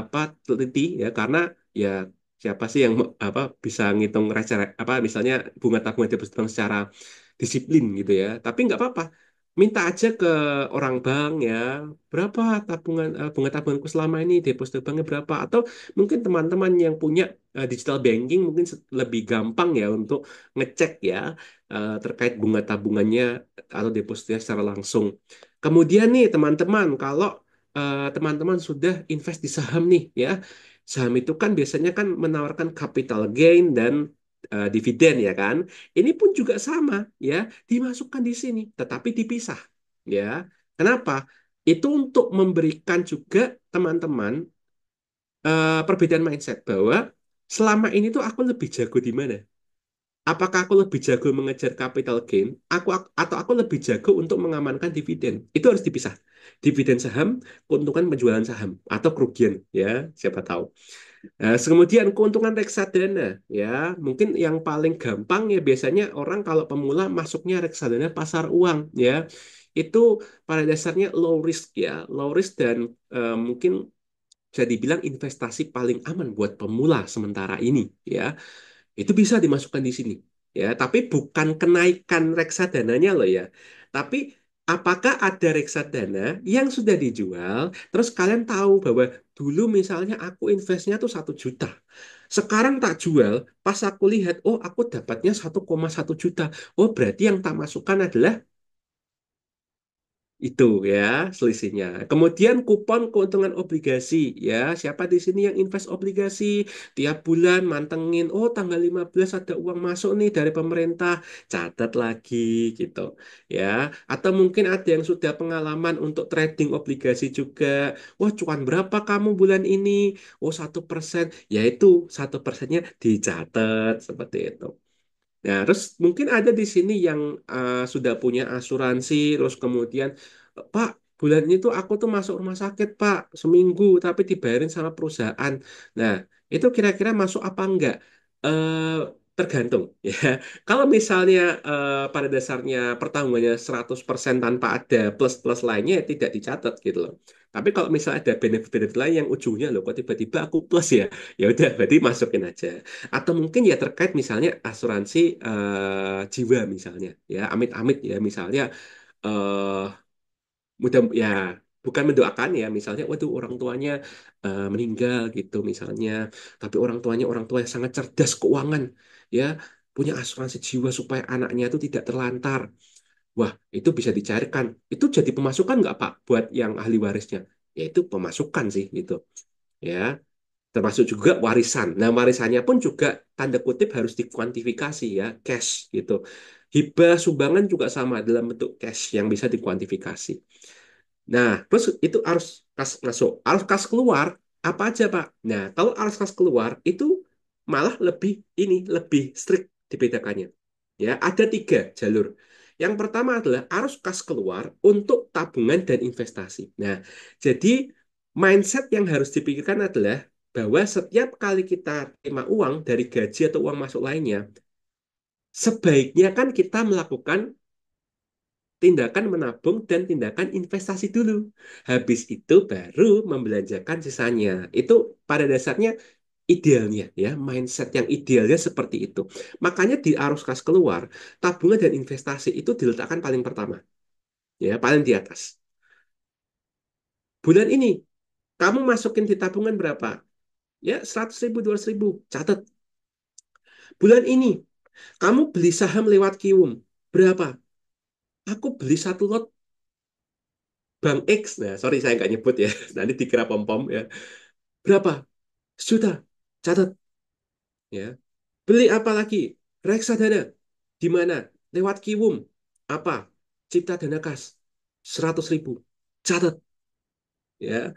apa teliti ya karena ya siapa sih yang apa bisa ngitung apa misalnya bunga tabungan deposito bank secara disiplin gitu ya. Tapi nggak apa-apa. Minta aja ke orang bank ya, berapa bunga tabunganku selama ini, deposito banknya berapa, atau mungkin teman-teman yang punya digital banking mungkin lebih gampang ya untuk ngecek ya terkait bunga tabungannya atau depositonya secara langsung. Kemudian nih teman-teman, kalau teman-teman sudah invest di saham nih ya, saham itu kan biasanya kan menawarkan capital gain dan dividen ya kan. Ini pun juga sama ya, dimasukkan di sini, tetapi dipisah ya. Kenapa? Itu untuk memberikan juga teman-teman perbedaan mindset bahwa selama ini tuh aku lebih jago di mana? Apakah aku lebih jago mengejar capital gain, atau aku lebih jago untuk mengamankan dividen? Itu harus dipisah. Dividen saham, keuntungan penjualan saham atau kerugian ya, siapa tahu. Nah, kemudian keuntungan reksadana ya, mungkin yang paling gampang ya biasanya orang kalau pemula masuknya reksadana pasar uang ya. Itu pada dasarnya low risk ya, low risk dan mungkin bisa dibilang investasi paling aman buat pemula sementara ini ya. Itu bisa dimasukkan di sini ya, tapi bukan kenaikan reksadananya loh ya. Tapi apakah ada reksadana yang sudah dijual, terus kalian tahu bahwa dulu misalnya aku investnya tuh 1 juta. Sekarang tak jual, pas aku lihat, oh aku dapatnya 1,1 juta. Oh berarti yang tak masukkan adalah Itu ya selisihnya. Kemudian kupon keuntungan obligasi ya. Siapa di sini yang invest obligasi tiap bulan mantengin, oh tanggal 15 ada uang masuk nih dari pemerintah, catat lagi gitu ya. Atau mungkin ada yang sudah pengalaman untuk trading obligasi juga. Wah, cuan berapa kamu bulan ini? Oh, 1%. Yaitu 1%-nya dicatat seperti itu. Nah, terus mungkin ada di sini yang sudah punya asuransi, terus kemudian, Pak, bulan ini tuh aku tuh masuk rumah sakit, Pak, seminggu, tapi dibayarin sama perusahaan. Nah, itu kira-kira masuk apa enggak? Tergantung, ya. Kalau misalnya pada dasarnya pertanggungannya 100% tanpa ada plus-plus lainnya, ya tidak dicatat gitu loh. Tapi kalau misalnya ada benefit-benefit lain yang ujungnya, loh, kok tiba-tiba aku plus ya, ya udah, berarti masukin aja. Atau mungkin ya terkait misalnya asuransi jiwa misalnya, ya amit-amit ya misalnya eh mudah ya bukan mendoakan ya misalnya, waduh orang tuanya meninggal gitu misalnya, tapi orang tuanya orang tua yang sangat cerdas keuangan, ya punya asuransi jiwa supaya anaknya itu tidak terlantar. Wah, itu bisa dicarikan. Itu jadi pemasukan nggak Pak buat yang ahli warisnya? Ya itu pemasukan sih gitu. Ya, termasuk juga warisan. Nah, warisannya pun juga tanda kutip harus dikuantifikasi ya, cash gitu. Hibah sumbangan juga sama dalam bentuk cash yang bisa dikuantifikasi. Nah, terus itu harus kas masuk, harus kas keluar apa aja, Pak? Nah, kalau harus kas keluar itu malah lebih strict dibedakannya. Ya, ada 3 jalur. Yang pertama adalah arus kas keluar untuk tabungan dan investasi. Nah, jadi mindset yang harus dipikirkan adalah bahwa setiap kali kita terima uang dari gaji atau uang masuk lainnya, sebaiknya kan kita melakukan tindakan menabung dan tindakan investasi dulu. Habis itu baru membelanjakan sisanya. Itu pada dasarnya idealnya ya, mindset yang idealnya seperti itu. Makanya di arus kas keluar, tabungan dan investasi itu diletakkan paling pertama, ya, paling di atas. Bulan ini kamu masukin di tabungan berapa? Ya, 100.000, 200.000. Catat. Bulan ini kamu beli saham lewat Kiwum. Berapa? Aku beli satu lot Bank X. Nah, sorry saya nggak nyebut ya. Nanti dikira pom-pom ya. Berapa? 1 juta. Catat ya. Beli apa lagi? Reksadana. Di mana? Lewat Kiwum. Apa? Cipta Dana Kas. 100.000. Catat ya.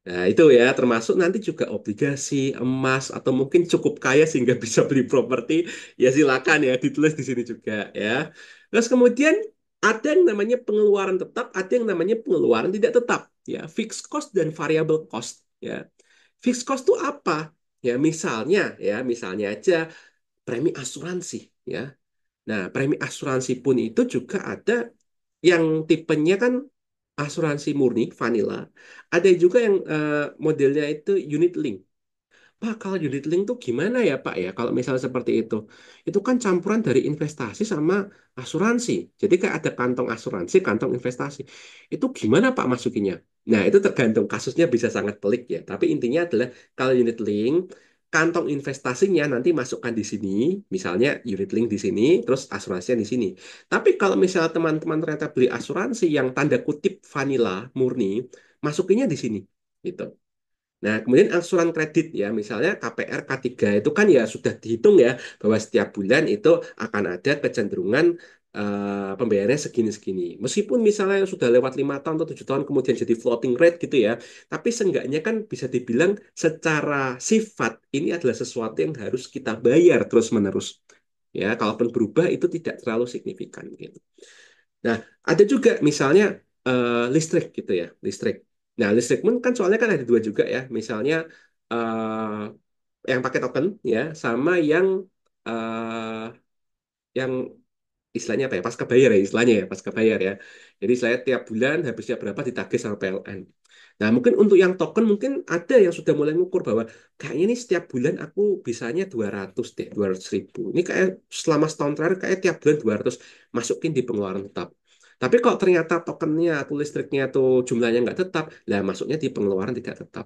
Nah, itu ya, termasuk nanti juga obligasi, emas, atau mungkin cukup kaya sehingga bisa beli properti, ya silakan ya, ditulis di sini juga ya. Terus kemudian ada yang namanya pengeluaran tetap, ada yang namanya pengeluaran tidak tetap, ya, fixed cost dan variable cost, ya. Fixed cost itu apa? Ya misalnya aja premi asuransi, ya. Nah, premi asuransi pun itu juga ada yang tipenya kan asuransi murni, vanilla. Ada juga yang modelnya itu unit link. Pak, kalau unit link tuh gimana ya Pak ya? Kalau misalnya seperti itu. Itu kan campuran dari investasi sama asuransi. Jadi kayak ada kantong asuransi, kantong investasi. Itu gimana Pak masukinnya? Nah, itu tergantung kasusnya bisa sangat pelik ya. Tapi intinya adalah kalau unit link, kantong investasinya nanti masukkan di sini. Misalnya unit link di sini, terus asuransinya di sini. Tapi kalau misalnya teman-teman ternyata beli asuransi yang tanda kutip vanilla, murni, masukinnya di sini. Gitu. Nah, kemudian angsuran kredit ya, misalnya KPR K3 itu kan ya sudah dihitung ya bahwa setiap bulan itu akan ada kecenderungan pembayarannya segini-segini. Meskipun misalnya sudah lewat 5 tahun atau 7 tahun kemudian jadi floating rate gitu ya, tapi seenggaknya kan bisa dibilang secara sifat ini adalah sesuatu yang harus kita bayar terus-menerus. Ya, kalaupun berubah itu tidak terlalu signifikan gitu. Nah, ada juga misalnya listrik gitu ya, listrik. Nah, listrik pun kan soalnya kan ada 2 juga ya. Misalnya yang pakai token ya, sama yang istilahnya apa ya, pasca bayar ya, istilahnya ya, pasca bayar ya. Jadi saya tiap bulan habisnya berapa ditagih sama PLN. Nah, mungkin untuk yang token mungkin ada yang sudah mulai mengukur bahwa kayaknya ini setiap bulan aku bisanya 200 deh, 200.000. Ini kayak selama setahun terakhir kayak tiap bulan 200 masukin di pengeluaran tetap. Tapi kalau ternyata tokennya atau listriknya tuh jumlahnya nggak tetap, lah masuknya di pengeluaran tidak tetap.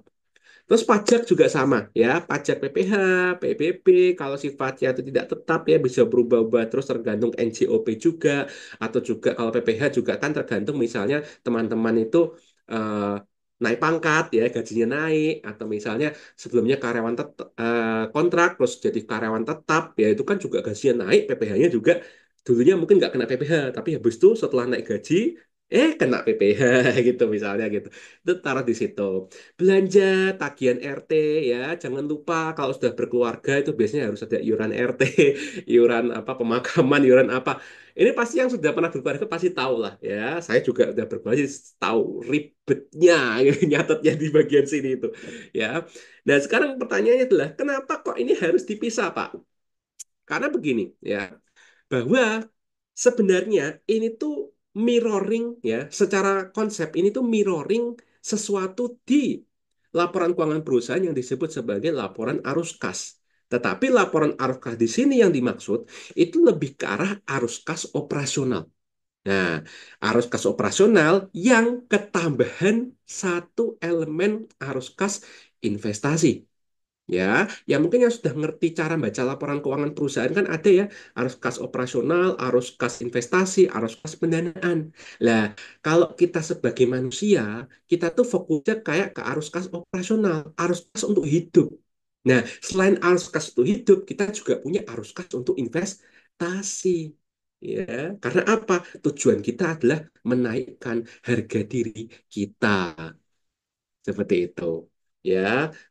Terus pajak juga sama ya, pajak PPh, PBB kalau sifatnya itu tidak tetap ya bisa berubah-ubah terus tergantung NJOP juga atau juga kalau PPh juga kan tergantung misalnya teman-teman itu eh, naik pangkat ya gajinya naik atau misalnya sebelumnya karyawan kontrak terus jadi karyawan tetap ya itu kan juga gajinya naik PPh-nya juga dulunya mungkin nggak kena PPh tapi habis itu setelah naik gaji kena PPh gitu misalnya gitu itu taruh di situ belanja, tagihan RT ya. Jangan lupa kalau sudah berkeluarga itu biasanya harus ada iuran RT, iuran apa pemakaman, iuran apa. Ini pasti yang sudah pernah berkeluarga pasti tahu lah ya. Saya juga udah berkeluarga jadi tahu ribetnya nyatetnya di bagian sini itu ya. Nah, sekarang pertanyaannya adalah kenapa kok ini harus dipisah, Pak? Karena begini ya bahwa sebenarnya ini tuh mirroring ya, secara konsep ini tuh mirroring sesuatu di laporan keuangan perusahaan yang disebut sebagai laporan arus kas. Tetapi laporan arus kas di sini yang dimaksud itu lebih ke arah arus kas operasional. Nah, arus kas operasional yang ketambahan satu elemen arus kas investasi. Ya, ya mungkin yang sudah ngerti cara baca laporan keuangan perusahaan kan ada ya, arus kas operasional, arus kas investasi, arus kas pendanaan. Lah, kalau kita sebagai manusia, kita tuh fokusnya kayak ke arus kas operasional, arus kas untuk hidup. Nah, selain arus kas untuk hidup, kita juga punya arus kas untuk investasi. Ya, karena apa? Tujuan kita adalah menaikkan harga diri kita. Seperti itu. Ya,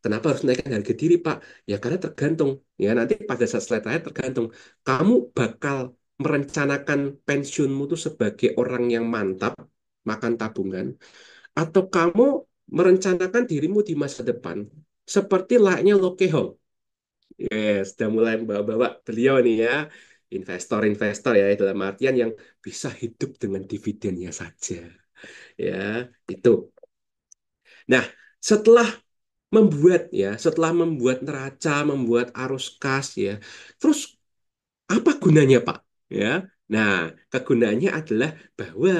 kenapa harus naikkan harga diri, Pak? Ya, karena tergantung. Ya, nanti pada saat slide terakhir tergantung. Kamu bakal merencanakan pensiunmu itu sebagai orang yang mantap, makan tabungan, atau kamu merencanakan dirimu di masa depan seperti layaknya Lokehong. Yes, sudah mulai bawa-bawa beliau nih ya. Investor-investor ya, dalam artian yang bisa hidup dengan dividennya saja. Ya, itu. Nah, setelah setelah membuat neraca, membuat arus kas ya. Terus apa gunanya, Pak? Ya. Nah, kegunaannya adalah bahwa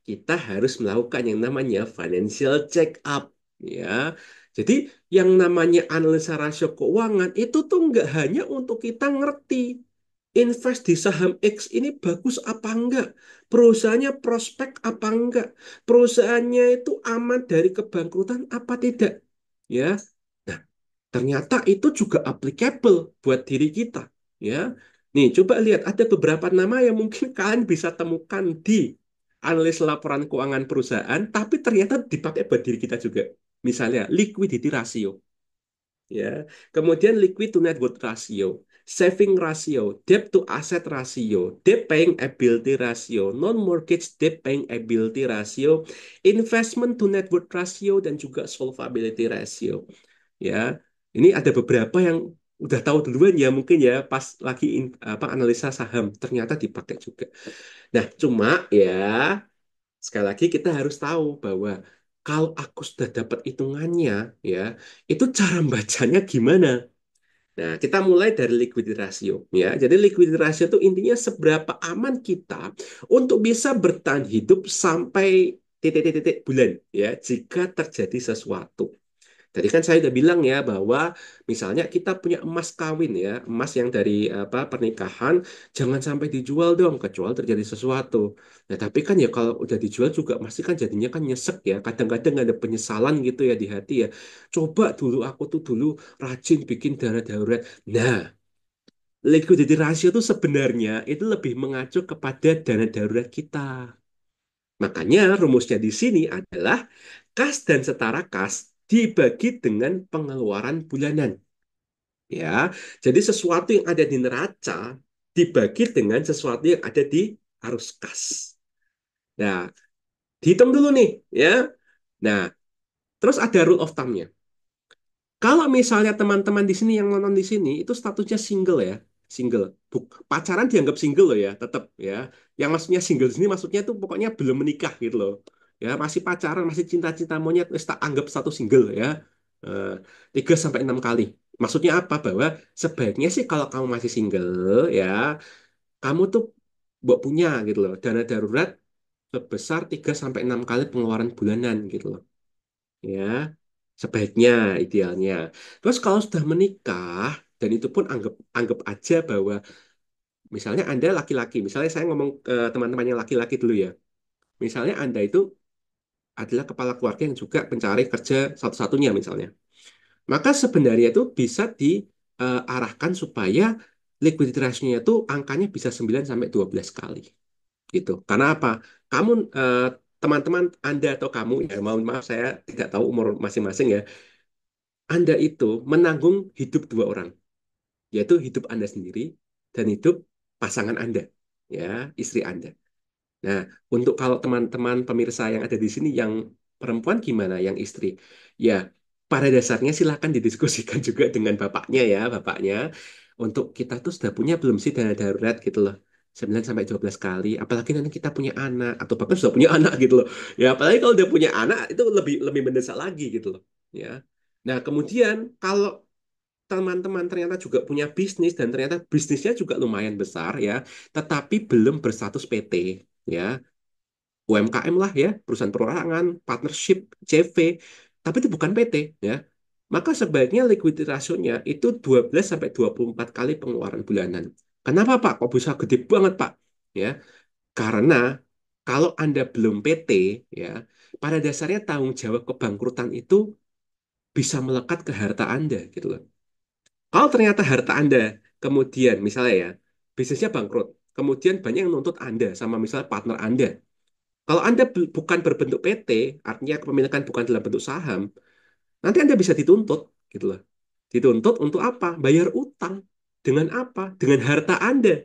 kita harus melakukan yang namanya financial check up ya. Jadi yang namanya analisa rasio keuangan itu tuh nggak hanya untuk kita ngerti invest di saham X ini bagus apa enggak, perusahaannya prospek apa enggak, perusahaannya itu aman dari kebangkrutan apa tidak. Ya, nah, ternyata itu juga applicable buat diri kita, ya. Nih, coba lihat ada beberapa nama yang mungkin kalian bisa temukan di analis laporan keuangan perusahaan, tapi ternyata dipakai buat diri kita juga. Misalnya, liquidity ratio, ya. Kemudian liquid to net worth ratio, saving ratio, debt to asset ratio, debt paying ability ratio, non-mortgage debt paying ability ratio, investment to net worth ratio, dan juga solvability ratio. Ya, ini ada beberapa yang udah tahu duluan ya mungkin ya pas lagi apa analisa saham ternyata dipakai juga. Nah, cuma ya sekali lagi kita harus tahu bahwa kalau aku sudah dapat hitungannya ya, itu cara bacanya gimana? Nah, kita mulai dari liquidity ratio ya. Jadi liquidity ratio itu intinya seberapa aman kita untuk bisa bertahan hidup sampai titik-titik bulan ya jika terjadi sesuatu. Tadi kan saya udah bilang ya bahwa misalnya kita punya emas kawin ya, emas yang dari apa pernikahan jangan sampai dijual dong kecuali terjadi sesuatu. Nah, tapi kan ya kalau udah dijual juga masih kan jadinya kan nyesek ya. Kadang-kadang ada penyesalan gitu ya di hati ya. Coba dulu aku tuh dulu rajin bikin dana darurat. Nah, liquidity ratio itu sebenarnya itu lebih mengacu kepada dana darurat kita. Makanya rumusnya di sini adalah kas dan setara kas dibagi dengan pengeluaran bulanan. Ya, jadi sesuatu yang ada di neraca dibagi dengan sesuatu yang ada di arus kas. Nah, dihitung dulu nih, ya. Nah, terus ada rule of thumb-nya. Kalau misalnya teman-teman di sini yang nonton di sini itu statusnya single ya, single. Pacaran dianggap single loh ya, tetap ya. Yang maksudnya single di sini maksudnya itu pokoknya belum menikah gitu loh. Ya, masih pacaran, masih cinta-cinta monyet, wis tak anggap status single ya. 3 sampai 6 kali. Maksudnya apa? Bahwa sebaiknya sih kalau kamu masih single ya, kamu tuh buat punya gitu loh, dana darurat sebesar 3 sampai 6 kali pengeluaran bulanan gitu loh. Ya. sebaiknya, idealnya. Terus kalau sudah menikah, dan itu pun anggap anggap aja bahwa misalnya Anda laki-laki, misalnya saya ngomong ke teman-teman yang laki-laki dulu ya. Misalnya Anda itu adalah kepala keluarga yang juga pencari kerja satu-satunya misalnya. Maka sebenarnya itu bisa diarahkan supaya liquidity ratio-nya itu angkanya bisa 9 sampai 12 kali gitu. Karena apa? Kamu teman-teman Anda atau kamu ya, mohon maaf saya tidak tahu umur masing-masing ya. Anda itu menanggung hidup dua orang, yaitu hidup Anda sendiri dan hidup pasangan Anda, ya, istri Anda. Nah, untuk kalau teman-teman pemirsa yang ada di sini yang perempuan gimana, yang istri? Ya, pada dasarnya silakan didiskusikan juga dengan bapaknya ya, bapaknya. Untuk kita tuh sudah punya belum sih dana darurat gitu loh. 9 sampai 12 kali, apalagi nanti kita punya anak atau bahkan sudah punya anak gitu loh. Ya, apalagi kalau udah punya anak itu lebih lebih mendesak lagi gitu loh. Ya. Nah, kemudian kalau teman-teman ternyata juga punya bisnis dan ternyata bisnisnya juga lumayan besar ya, tetapi belum berstatus PT ya, UMKM lah ya, perusahaan perorangan, partnership, CV, tapi itu bukan PT ya. Maka sebaiknya liquidity ratio-nya itu 12 sampai 24 kali pengeluaran bulanan. Kenapa Pak? Kok bisa gede banget Pak? Ya, karena kalau Anda belum PT ya, pada dasarnya tanggung jawab kebangkrutan itu bisa melekat ke harta Anda gitu loh. Kalau ternyata harta Anda kemudian misalnya ya, bisnisnya bangkrut, kemudian banyak yang nuntut Anda sama misalnya partner Anda. Kalau Anda bukan berbentuk PT, artinya kepemilikan bukan dalam bentuk saham, nanti Anda bisa dituntut gitu loh. Dituntut untuk apa? Bayar utang. Dengan apa? Dengan harta Anda.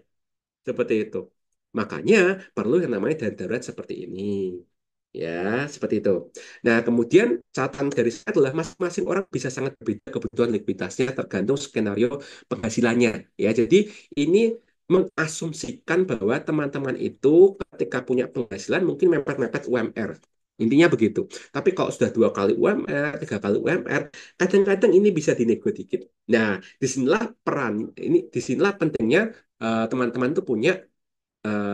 Seperti itu. Makanya perlu yang namanya dana darurat seperti ini. Ya, seperti itu. Nah, kemudian catatan dari saya adalah masing-masing orang bisa sangat berbeda kebutuhan likuiditasnya tergantung skenario penghasilannya. Ya, jadi ini mengasumsikan bahwa teman-teman itu ketika punya penghasilan mungkin mepet-mepet UMR. Intinya begitu. Tapi kalau sudah 2 kali UMR, 3 kali UMR, kadang-kadang ini bisa dinego dikit. Nah, disinilah peran, disinilah pentingnya teman-teman tuh punya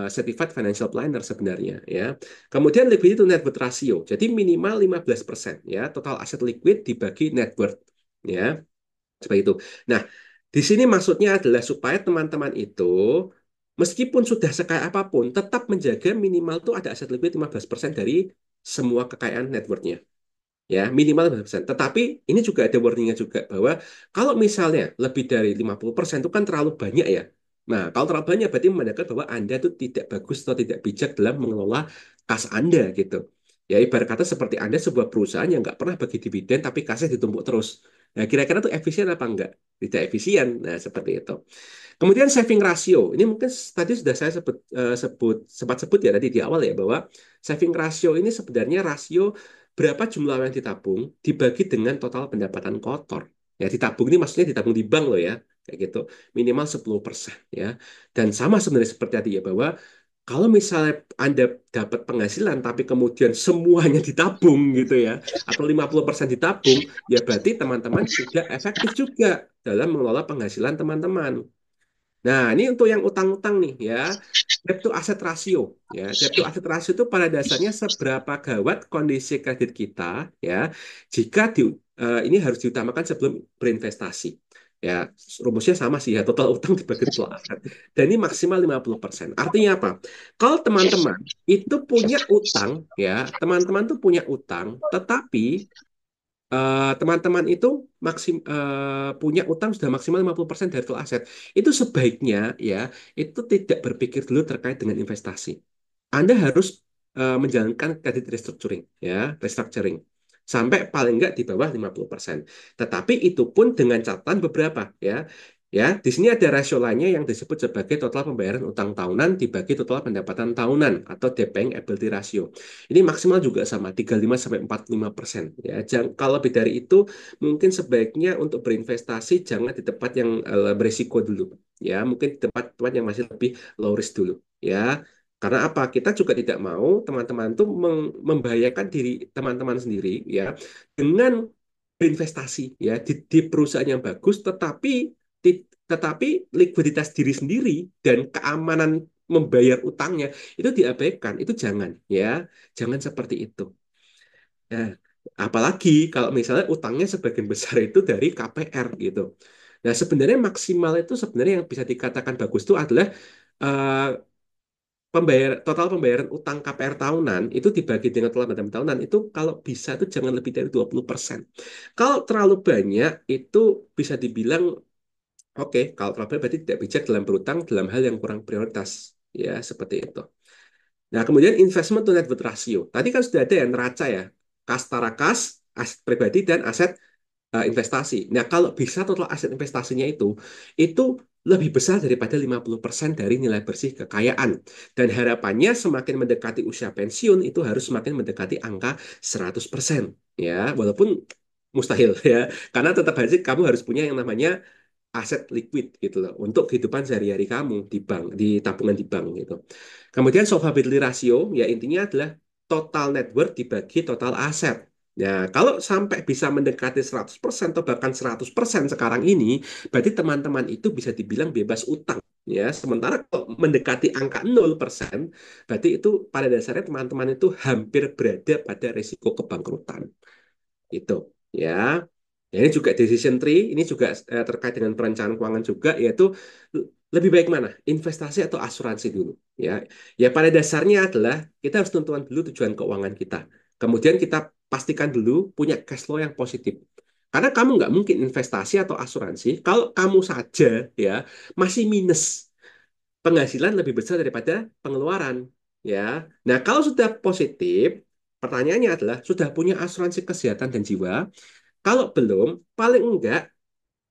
certified financial planner sebenarnya ya. Kemudian liquidity to net worth ratio. Jadi minimal 15% ya total aset liquid dibagi net worth ya. Seperti itu. Nah, di sini maksudnya adalah supaya teman-teman itu meskipun sudah sekaya apapun tetap menjaga minimal tuh ada aset liquid 15% dari semua kekayaan net worth-nya ya minimal 15%. Tetapi ini juga ada warningnya juga bahwa kalau misalnya lebih dari 50% itu kan terlalu banyak ya. Nah, kalau terlalu banyak berarti menandakan bahwa Anda itu tidak bagus atau tidak bijak dalam mengelola kas Anda gitu. Ya ibarat kata seperti Anda sebuah perusahaan yang nggak pernah bagi dividen tapi kasnya ditumpuk terus. Nah, kira-kira itu efisien apa enggak? Tidak efisien. Nah, seperti itu. Kemudian saving ratio. Ini mungkin tadi sudah saya sempat sebut ya tadi di awal ya bahwa saving ratio ini sebenarnya rasio berapa jumlah yang ditabung dibagi dengan total pendapatan kotor. Ya, ditabung ini maksudnya ditabung di bank loh ya. Kayak gitu. Minimal 10% ya. Dan sama sebenarnya seperti tadi ya bahwa kalau misalnya Anda dapat penghasilan tapi kemudian semuanya ditabung gitu ya atau 50% ditabung, ya berarti teman-teman tidak efektif juga dalam mengelola penghasilan teman-teman. Nah, ini untuk yang utang-utang nih ya. Debt to asset ratio ya. Debt to asset ratio itu pada dasarnya seberapa gawat kondisi kredit kita ya jika ini harus diutamakan sebelum berinvestasi. Ya, rumusnya sama sih ya, total utang dibagi total aset. Dan ini maksimal 50%. Artinya apa? Kalau teman-teman itu punya utang ya, teman-teman tuh punya utang, tetapi teman-teman itu punya utang sudah maksimal 50% dari total aset. Itu sebaiknya ya, itu tidak berpikir dulu terkait dengan investasi. Anda harus menjalankan kredit restructuring ya, restructuring sampai paling nggak di bawah 50%. Tetapi itu pun dengan catatan beberapa ya. Ya, di sini ada rasio lainnya yang disebut sebagai total pembayaran utang tahunan dibagi total pendapatan tahunan atau DPN ability ratio. Ini maksimal juga sama 35 sampai 45%. Ya, kalau lebih dari itu mungkin sebaiknya untuk berinvestasi jangan di tempat yang berisiko dulu. Ya, mungkin di tempat yang masih lebih low risk dulu. Ya, karena apa? Kita juga tidak mau teman-teman itu membahayakan diri teman-teman sendiri ya dengan berinvestasi ya di perusahaan yang bagus, tetapi likuiditas diri sendiri dan keamanan membayar utangnya itu diabaikan. Itu jangan ya, jangan seperti itu. Nah, Apalagi kalau misalnya utangnya sebagian besar itu dari KPR gitu. Nah, sebenarnya maksimal itu sebenarnya yang bisa dikatakan bagus itu adalah eh, total pembayaran utang KPR tahunan itu dibagi dengan total pendapatan tahunan itu kalau bisa itu jangan lebih dari 20%. Kalau terlalu banyak itu bisa dibilang oke, kalau terlalu banyak berarti tidak bijak dalam berutang dalam hal yang kurang prioritas. Ya, seperti itu. Nah, kemudian investment to net worth ratio. Tadi kan sudah ada ya neraca ya. Kas tara kas, aset pribadi dan aset investasi. Nah, kalau bisa total aset investasinya itu lebih besar daripada 50% dari nilai bersih kekayaan. Dan harapannya semakin mendekati usia pensiun itu harus semakin mendekati angka 100%. Ya, walaupun mustahil ya. Karena tetap aja kamu harus punya yang namanya aset liquid gitu loh untuk kehidupan sehari-hari kamu di bank, di tabungan di bank gitu. Kemudian solvability ratio ya intinya adalah total net worth dibagi total aset. Nah, kalau sampai bisa mendekati 100% atau bahkan 100% sekarang ini, berarti teman-teman itu bisa dibilang bebas utang. Ya, sementara kalau mendekati angka 0%, berarti itu pada dasarnya teman-teman itu hampir berada pada risiko kebangkrutan. Itu ya. Ya, ini juga decision tree, ini juga terkait dengan perencanaan keuangan juga, yaitu lebih baik mana, investasi atau asuransi dulu. Ya, ya pada dasarnya adalah kita harus tentukan dulu tujuan keuangan kita. Kemudian kita pastikan dulu punya cash flow yang positif. Karena kamu nggak mungkin investasi atau asuransi kalau kamu saja ya masih minus penghasilan lebih besar daripada pengeluaran. Ya, nah kalau sudah positif, pertanyaannya adalah sudah punya asuransi kesehatan dan jiwa, kalau belum, paling enggak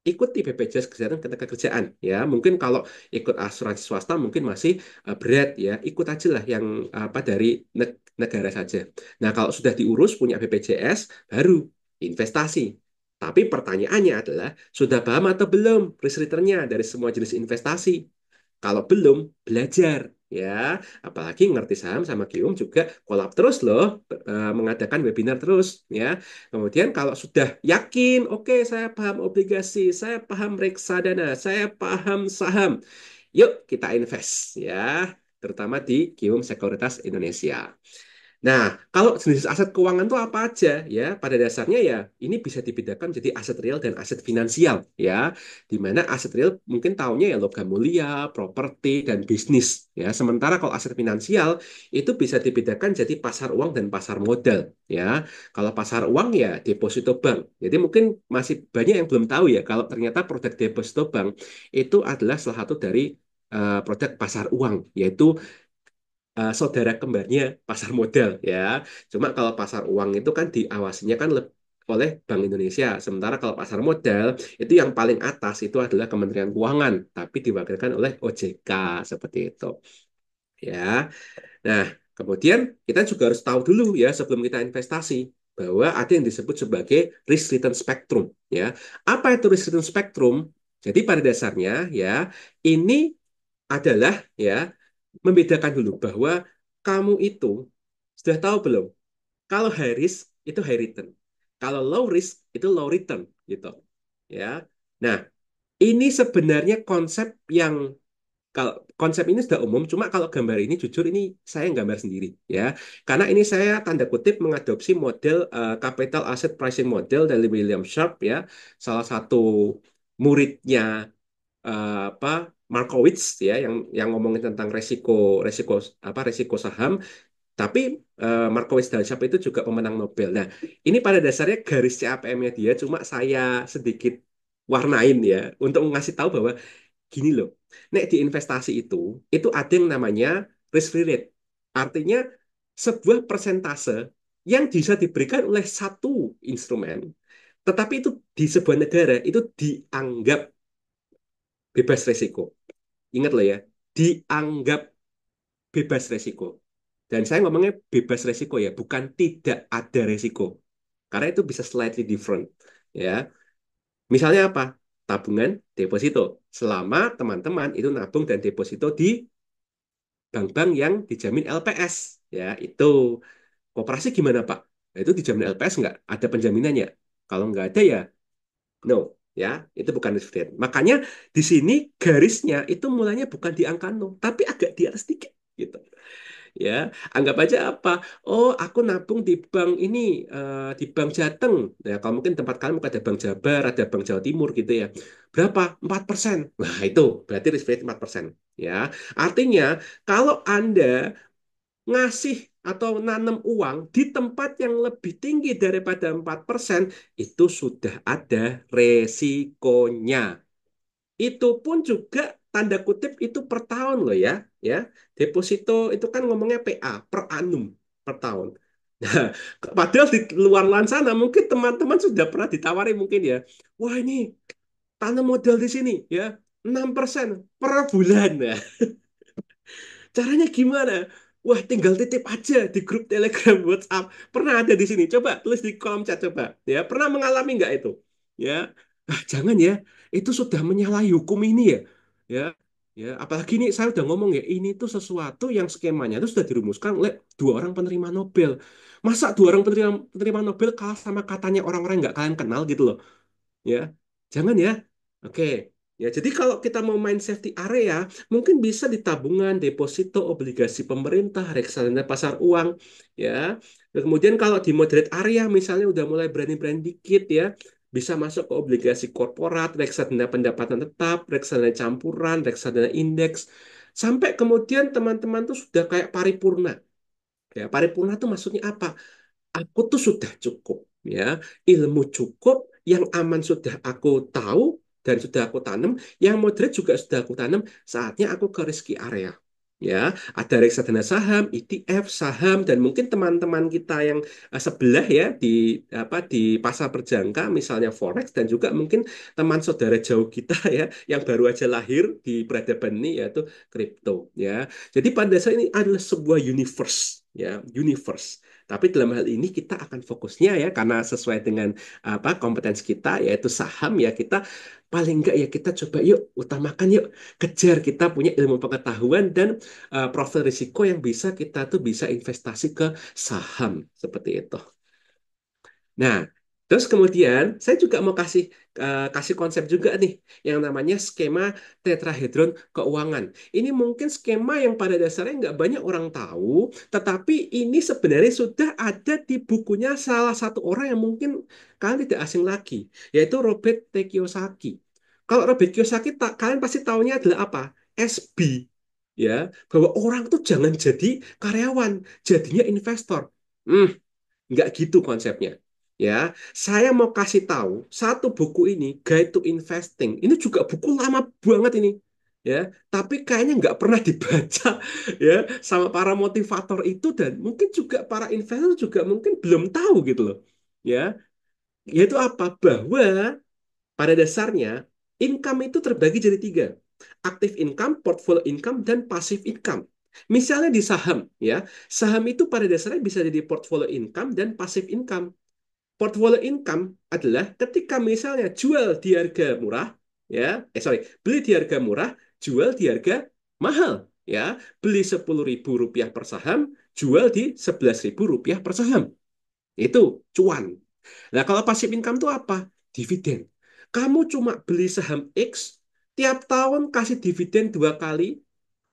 ikuti BPJS Kesehatan Ketenagakerjaan ya. Mungkin kalau ikut asuransi swasta mungkin masih berat ya. Ikut aja lah yang apa dari negara saja. Nah, kalau sudah diurus punya BPJS baru investasi. Tapi pertanyaannya adalah sudah paham atau belum risk return-nya dari semua jenis investasi? Kalau belum, belajar ya. Apalagi ngerti saham sama Gium juga kolab terus loh, mengadakan webinar terus ya. Kemudian kalau sudah yakin, oke saya paham obligasi, saya paham reksadana, saya paham saham. Yuk kita invest ya, terutama di Gium Sekuritas Indonesia. Nah, kalau jenis aset keuangan itu apa aja ya? Pada dasarnya ya ini bisa dibedakan jadi aset real dan aset finansial ya. Di mana aset real mungkin tahunya ya logam mulia, properti dan bisnis ya. Sementara kalau aset finansial itu bisa dibedakan jadi pasar uang dan pasar modal ya. Kalau pasar uang ya deposito bank. Jadi mungkin masih banyak yang belum tahu ya kalau ternyata produk deposito bank itu adalah salah satu dari produk pasar uang yaitu saudara kembarnya pasar modal ya. Cuma kalau pasar uang itu kan diawasinya kan oleh Bank Indonesia. Sementara kalau pasar modal itu yang paling atas itu adalah Kementerian Keuangan, tapi diwakilkan oleh OJK seperti itu. Ya. Nah, kemudian kita juga harus tahu dulu ya sebelum kita investasi bahwa ada yang disebut sebagai risk return spectrum ya. Apa itu risk return spectrum? Jadi pada dasarnya ya ini adalah ya membedakan dulu bahwa kamu itu sudah tahu belum? Kalau high risk itu high return. Kalau low risk itu low return gitu. Ya. Nah, ini sebenarnya konsep yang kalau konsep ini sudah umum, cuma kalau gambar ini jujur ini saya yang gambar sendiri ya. Karena ini saya tanda kutip mengadopsi model capital asset pricing model dari William Sharpe ya, salah satu muridnya apa Markowitz ya yang ngomongin tentang resiko resiko resiko saham tapi Markowitz dan Sharpe itu juga pemenang Nobel. Nah, ini pada dasarnya garis CAPM-nya dia cuma saya sedikit warnain ya untuk ngasih tahu bahwa gini loh. Nek di investasi itu ada yang namanya risk free rate. Artinya sebuah persentase yang bisa diberikan oleh satu instrumen, tetapi itu di sebuah negara itu dianggap bebas resiko. Ingat loh ya, dianggap bebas resiko. Dan saya ngomongnya bebas resiko ya, bukan tidak ada resiko. Karena itu bisa slightly different. Ya, misalnya apa? Tabungan deposito. Selama teman-teman itu nabung dan deposito di bank-bank yang dijamin LPS. Ya, itu. Koperasi gimana, Pak? Nah, itu dijamin LPS nggak? Ada penjaminannya. Kalau nggak ada ya, no. Ya, itu bukan risk free. Makanya di sini garisnya itu mulanya bukan di angka 0, tapi agak di atas dikit. Gitu. Ya, anggap aja apa? Oh, aku nabung di bank ini, di bank Jateng. Ya, kalau mungkin tempat kalian mungkin ada bank Jabar, ada bank Jawa Timur gitu ya. Berapa? 4%. Nah, itu berarti risk rate 4%. Ya, artinya kalau Anda ngasih atau nanam uang di tempat yang lebih tinggi daripada 4%, itu sudah ada resikonya. Itu pun juga tanda kutip itu per tahun loh ya, ya. Deposito itu kan ngomongnya PA per annum per tahun. Nah, padahal di luar sana mungkin teman-teman sudah pernah ditawari mungkin ya. Wah, ini tanam modal di sini ya 6% per bulan. Nah, caranya gimana? Wah, tinggal titip aja di grup Telegram, WhatsApp. Pernah ada di sini. Coba tulis di kolom chat coba. Ya, pernah mengalami nggak itu? Ya, jangan ya. Itu sudah menyalahi hukum ini ya. Ya, ya. Apalagi ini saya udah ngomong ya. Ini tuh sesuatu yang skemanya itu sudah dirumuskan oleh dua orang penerima Nobel. Masa dua orang penerima, penerima Nobel kalah sama katanya orang-orang yang nggak kalian kenal gitu loh, ya jangan ya. Oke, ya jadi kalau kita mau main safety area mungkin bisa di tabungan deposito obligasi pemerintah reksadana pasar uang, ya. Kemudian kalau di moderate area misalnya udah mulai berani-berani dikit ya, bisa masuk ke obligasi korporat, reksadana pendapatan tetap, reksadana campuran, reksadana indeks, sampai kemudian teman-teman tuh sudah kayak paripurna. Ya, paripurna tuh maksudnya apa? Aku tuh sudah cukup, ya, ilmu cukup, yang aman sudah aku tahu dan sudah aku tanam, yang moderate juga sudah aku tanam, saatnya aku ke risky area. Ya, ada reksadana saham, ETF, saham, dan mungkin teman-teman kita yang sebelah ya di di pasar berjangka, misalnya forex, dan juga mungkin teman saudara jauh kita ya yang baru aja lahir di peradaban ini yaitu kripto. Ya, jadi pada dasarnya ini adalah sebuah universe, ya, universe. Tapi dalam hal ini kita akan fokusnya ya karena sesuai dengan kompetensi kita yaitu saham, ya kita paling enggak ya kita coba yuk utamakan yuk kejar kita punya ilmu pengetahuan dan profil risiko yang bisa kita tuh bisa investasi ke saham seperti itu. Nah, terus kemudian saya juga mau kasih konsep juga nih yang namanya skema tetrahedron keuangan. Ini mungkin skema yang pada dasarnya nggak banyak orang tahu, tetapi ini sebenarnya sudah ada di bukunya salah satu orang yang mungkin kalian tidak asing lagi, yaitu Robert T. Kiyosaki. Kalau Robert Kiyosaki, kalian pasti tahunya adalah apa? SB. Ya, bahwa orang tuh jangan jadi karyawan, jadinya investor. Hmm, nggak gitu konsepnya. Ya, saya mau kasih tahu satu buku ini, Guide to Investing. Ini juga buku lama banget ini. Ya, tapi kayaknya nggak pernah dibaca ya sama para motivator itu, dan mungkin juga para investor juga mungkin belum tahu gitu loh. Ya, yaitu apa? Bahwa pada dasarnya income itu terbagi jadi tiga. Active income, portfolio income, dan passive income. Misalnya di saham, ya, saham itu pada dasarnya bisa jadi portfolio income dan passive income. Portfolio income adalah ketika misalnya jual di harga murah, ya, beli di harga murah, jual di harga mahal, ya, beli Rp10.000 per saham, jual di Rp11.000 per saham. Itu cuan. Nah, kalau passive income itu apa? Dividen. Kamu cuma beli saham X, tiap tahun kasih dividen dua kali,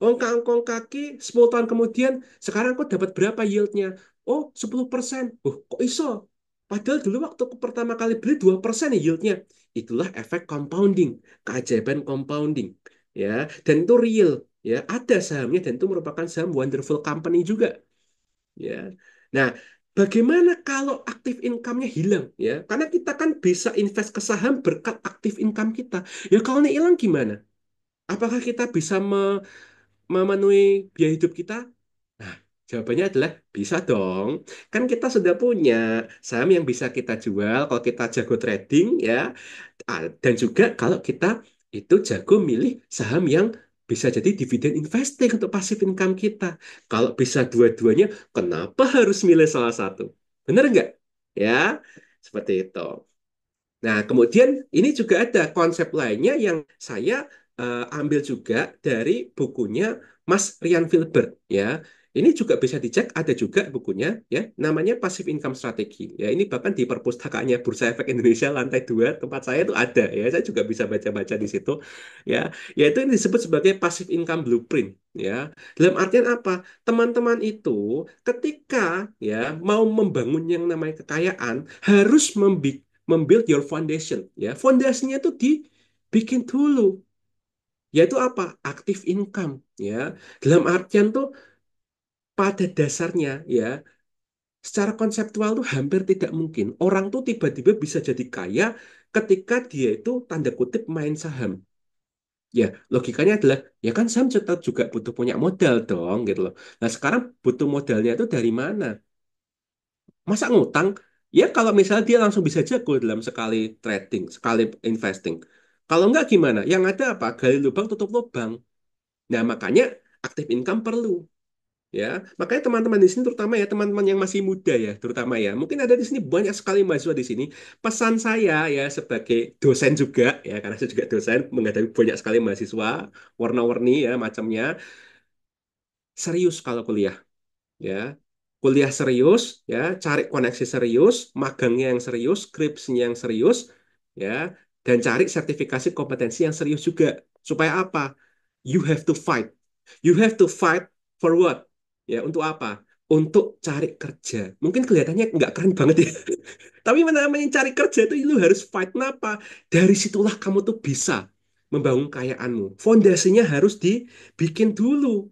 ongkang-ongkong kaki, 10 tahun kemudian, sekarang kok dapat berapa yieldnya? Oh, 10%. Oh, kok iso? Padahal dulu waktu aku pertama kali beli 2% ya yieldnya. Itulah efek compounding, keajaiban compounding. Ya, dan itu real. Ya, ada sahamnya dan itu merupakan saham wonderful company juga. Ya. Nah, bagaimana kalau aktif income-nya hilang ya? Karena kita kan bisa invest ke saham berkat aktif income kita. Ya kalau ini hilang gimana? Apakah kita bisa memenuhi biaya hidup kita? Nah, jawabannya adalah bisa dong. Kan kita sudah punya saham yang bisa kita jual kalau kita jago trading ya. Dan juga kalau kita itu jago milih saham yang bisa jadi dividen investing untuk passive income kita. Kalau bisa dua-duanya, kenapa harus milih salah satu? Benar nggak? Ya, seperti itu. Nah, kemudian ini juga ada konsep lainnya yang saya ambil juga dari bukunya Mas Rian Filbert ya. Ini juga bisa dicek, ada juga bukunya, ya, namanya Passive Income Strategy. Ya, ini bahkan di perpustakaannya Bursa Efek Indonesia lantai 2 tempat saya itu ada, ya. Saya juga bisa baca-baca di situ, ya. Yaitu ini disebut sebagai Passive Income Blueprint, ya. Dalam artian apa? Teman-teman itu ketika ya mau membangun yang namanya kekayaan harus membuild your foundation, ya. Fondasinya itu dibikin dulu, yaitu apa? Active income, ya. Dalam artian tuh pada dasarnya ya, secara konseptual tuh hampir tidak mungkin orang tuh tiba-tiba bisa jadi kaya ketika dia itu tanda kutip main saham. Ya, logikanya adalah ya kan saham tetap juga butuh punya modal dong gitu loh. Nah, sekarang butuh modalnya itu dari mana? Masa ngutang? Ya kalau misalnya dia langsung bisa jago dalam sekali trading, sekali investing. Kalau enggak gimana? Yang ada apa? Gali lubang tutup lubang. Nah, makanya active income perlu. Ya, makanya teman-teman di sini terutama ya teman-teman yang masih muda ya, terutama ya. Mungkin ada di sini banyak sekali mahasiswa di sini. Pesan saya ya sebagai dosen juga ya, karena saya juga dosen menghadapi banyak sekali mahasiswa warna-warni ya macamnya. Serius kalau kuliah ya. Kuliah serius ya, cari koneksi serius, magangnya yang serius, skripsinya yang serius ya, dan cari sertifikasi kompetensi yang serius juga. Supaya apa? You have to fight. You have to fight for what? Ya, untuk apa? Untuk cari kerja. Mungkin kelihatannya nggak keren banget ya. Tapi namanya cari kerja itu lu harus fight. Kenapa? Dari situlah kamu tuh bisa membangun kekayaanmu. Fondasinya harus dibikin dulu,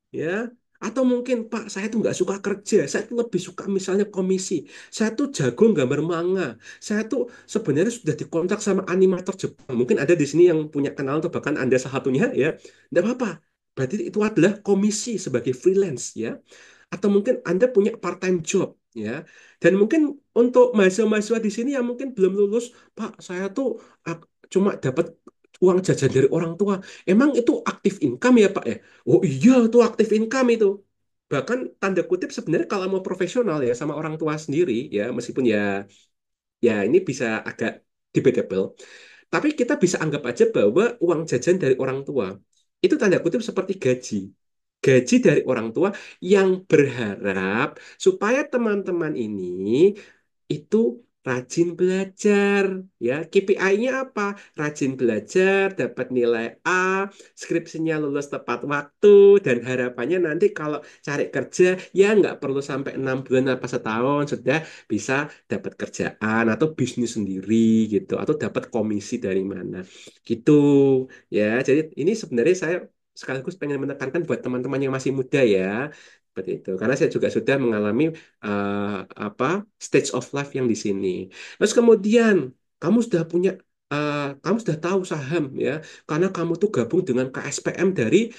ya. Atau mungkin Pak saya tuh nggak suka kerja, saya tuh lebih suka misalnya komisi, saya tuh jago gambar manga, saya tuh sebenarnya sudah dikontrak sama animator Jepang, mungkin ada di sini yang punya kenal atau bahkan Anda salah satunya, ya, nggak apa-apa, berarti itu adalah komisi sebagai freelance, ya. Atau mungkin Anda punya part time job, ya. Dan mungkin untuk mahasiswa-mahasiswa di sini yang mungkin belum lulus, Pak saya tuh ah, cuma dapat uang jajan dari orang tua, emang itu aktif income ya Pak ya? Oh iya, itu aktif income itu. Bahkan tanda kutip sebenarnya kalau mau profesional ya sama orang tua sendiri ya, meskipun ya ini bisa agak debatable. Tapi kita bisa anggap aja bahwa uang jajan dari orang tua itu tanda kutip seperti gaji. Gaji dari orang tua yang berharap supaya teman-teman ini itu rajin belajar, ya. KPI-nya apa? Rajin belajar, dapat nilai A, skripsinya lulus tepat waktu, dan harapannya nanti kalau cari kerja ya nggak perlu sampai 6 bulan apa setahun sudah bisa dapat kerjaan atau bisnis sendiri gitu, atau dapat komisi dari mana gitu, ya. Jadi ini sebenarnya saya sekaligus pengen menekankan buat teman-teman yang masih muda ya. Seperti itu. Karena saya juga sudah mengalami eh, apa stage of life yang di sini. Terus kemudian kamu sudah punya kamu sudah tahu saham ya, karena kamu tuh gabung dengan KSPM dari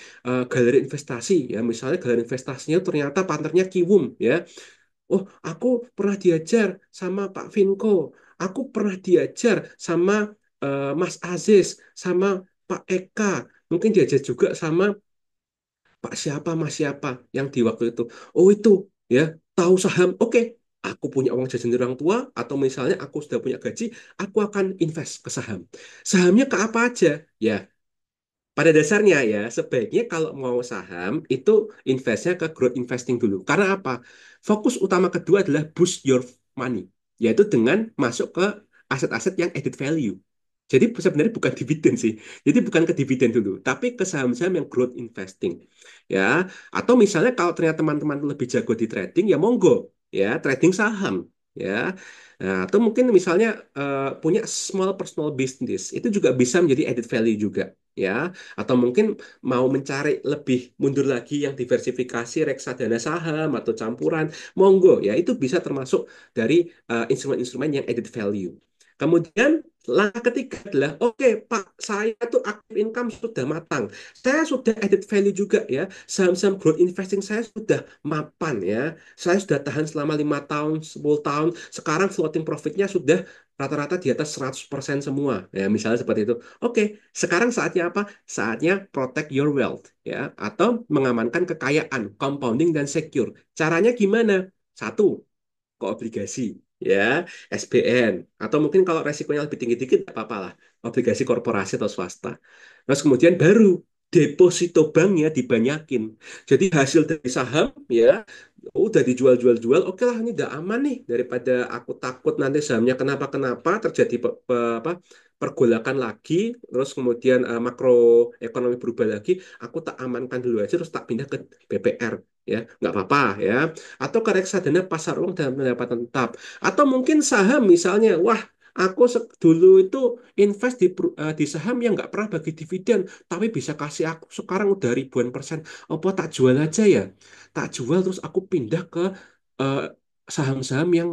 galeri investasi ya. Misalnya galeri investasinya ternyata partnernya Kiwum ya. Oh, aku pernah diajar sama Pak Vinko. Aku pernah diajar sama Mas Aziz, sama Pak Eka. Mungkin diajar juga sama Pak siapa, Mas siapa yang di waktu itu. Oh itu ya, tahu saham. Oke, aku punya uang jajan dari orang tua atau misalnya aku sudah punya gaji, aku akan invest ke saham. Sahamnya ke apa aja? Ya, pada dasarnya ya, sebaiknya kalau mau saham itu investnya ke growth investing dulu. Karena apa? Fokus utama kedua adalah boost your money, yaitu dengan masuk ke aset-aset yang added value. Jadi sebenarnya bukan dividen sih. Jadi bukan ke dividen dulu, tapi ke saham-saham yang growth investing. Ya, atau misalnya kalau ternyata teman-teman lebih jago di trading, ya monggo, ya trading saham. Ya, nah, atau mungkin misalnya punya small personal business, itu juga bisa menjadi added value juga, ya. Atau mungkin mau mencari lebih mundur lagi yang diversifikasi reksadana saham atau campuran, monggo ya itu bisa termasuk dari instrumen-instrumen yang added value. Kemudian langkah ketiga adalah oke Pak, saya tuh active income sudah matang, saya sudah added value juga ya, saham-saham growth investing saya sudah mapan ya, saya sudah tahan selama 5 tahun 10 tahun, sekarang floating profitnya sudah rata-rata di atas 100% semua ya, misalnya seperti itu. Oke, sekarang saatnya apa? Saatnya protect your wealth ya, atau mengamankan kekayaan, compounding dan secure. Caranya gimana? Satu, ke obligasi ya, SBN, atau mungkin kalau resikonya lebih tinggi dikit nggak apa-apa lah, obligasi korporasi atau swasta. Terus kemudian baru deposito banknya dibanyakin. Jadi hasil dari saham ya udah dijual-jual-jual, oke lah ini udah aman nih daripada aku takut nanti sahamnya kenapa-kenapa terjadi apa pergolakan lagi, terus kemudian makroekonomi berubah lagi, aku tak amankan dulu aja terus tak pindah ke BPR ya nggak apa-apa ya, atau ke reksadana pasar uang dalam pendapatan tetap, atau mungkin saham misalnya, wah aku dulu itu invest di saham yang nggak pernah bagi dividen, tapi bisa kasih aku sekarang udah ribuan persen. Apa tak jual aja ya? Tak jual terus aku pindah ke eh, saham-saham yang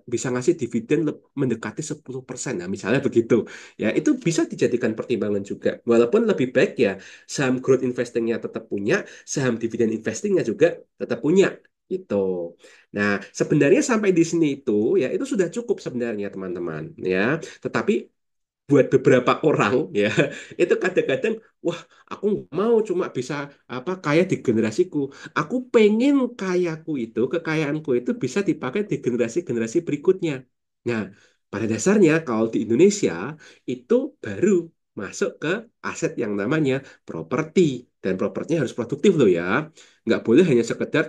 bisa ngasih dividen mendekati 10%. Nah, misalnya begitu. Ya, itu bisa dijadikan pertimbangan juga. Walaupun lebih baik ya saham growth investingnya tetap punya, saham dividen investingnya juga tetap punya. Gitu. Nah, sebenarnya sampai di sini ya itu sudah cukup sebenarnya teman-teman ya. Tetapi buat beberapa orang ya itu kadang-kadang wah aku nggak mau cuma bisa apa kaya di generasiku, aku pengen kekayaanku itu bisa dipakai di generasi-generasi berikutnya. Nah, pada dasarnya kalau di Indonesia itu baru masuk ke aset yang namanya properti, dan propertinya harus produktif loh ya, nggak boleh hanya sekedar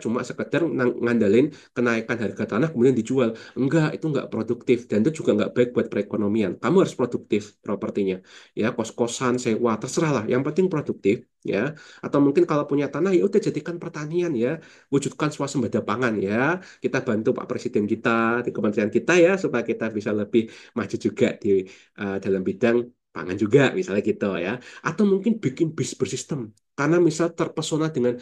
ngandalin kenaikan harga tanah kemudian dijual. Enggak, itu enggak produktif dan itu juga enggak baik buat perekonomian. Kamu harus produktif propertinya. Ya, kos-kosan, sewa, terserah lah. Yang penting produktif, ya. Atau mungkin kalau punya tanah ya udah jadikan pertanian ya. Wujudkan swasembada pangan ya. Kita bantu Pak Presiden kita di kementerian kita ya supaya kita bisa lebih maju juga di dalam bidang pangan juga misalnya gitu ya. Atau mungkin bikin bis bersistem. Karena misal terpesona dengan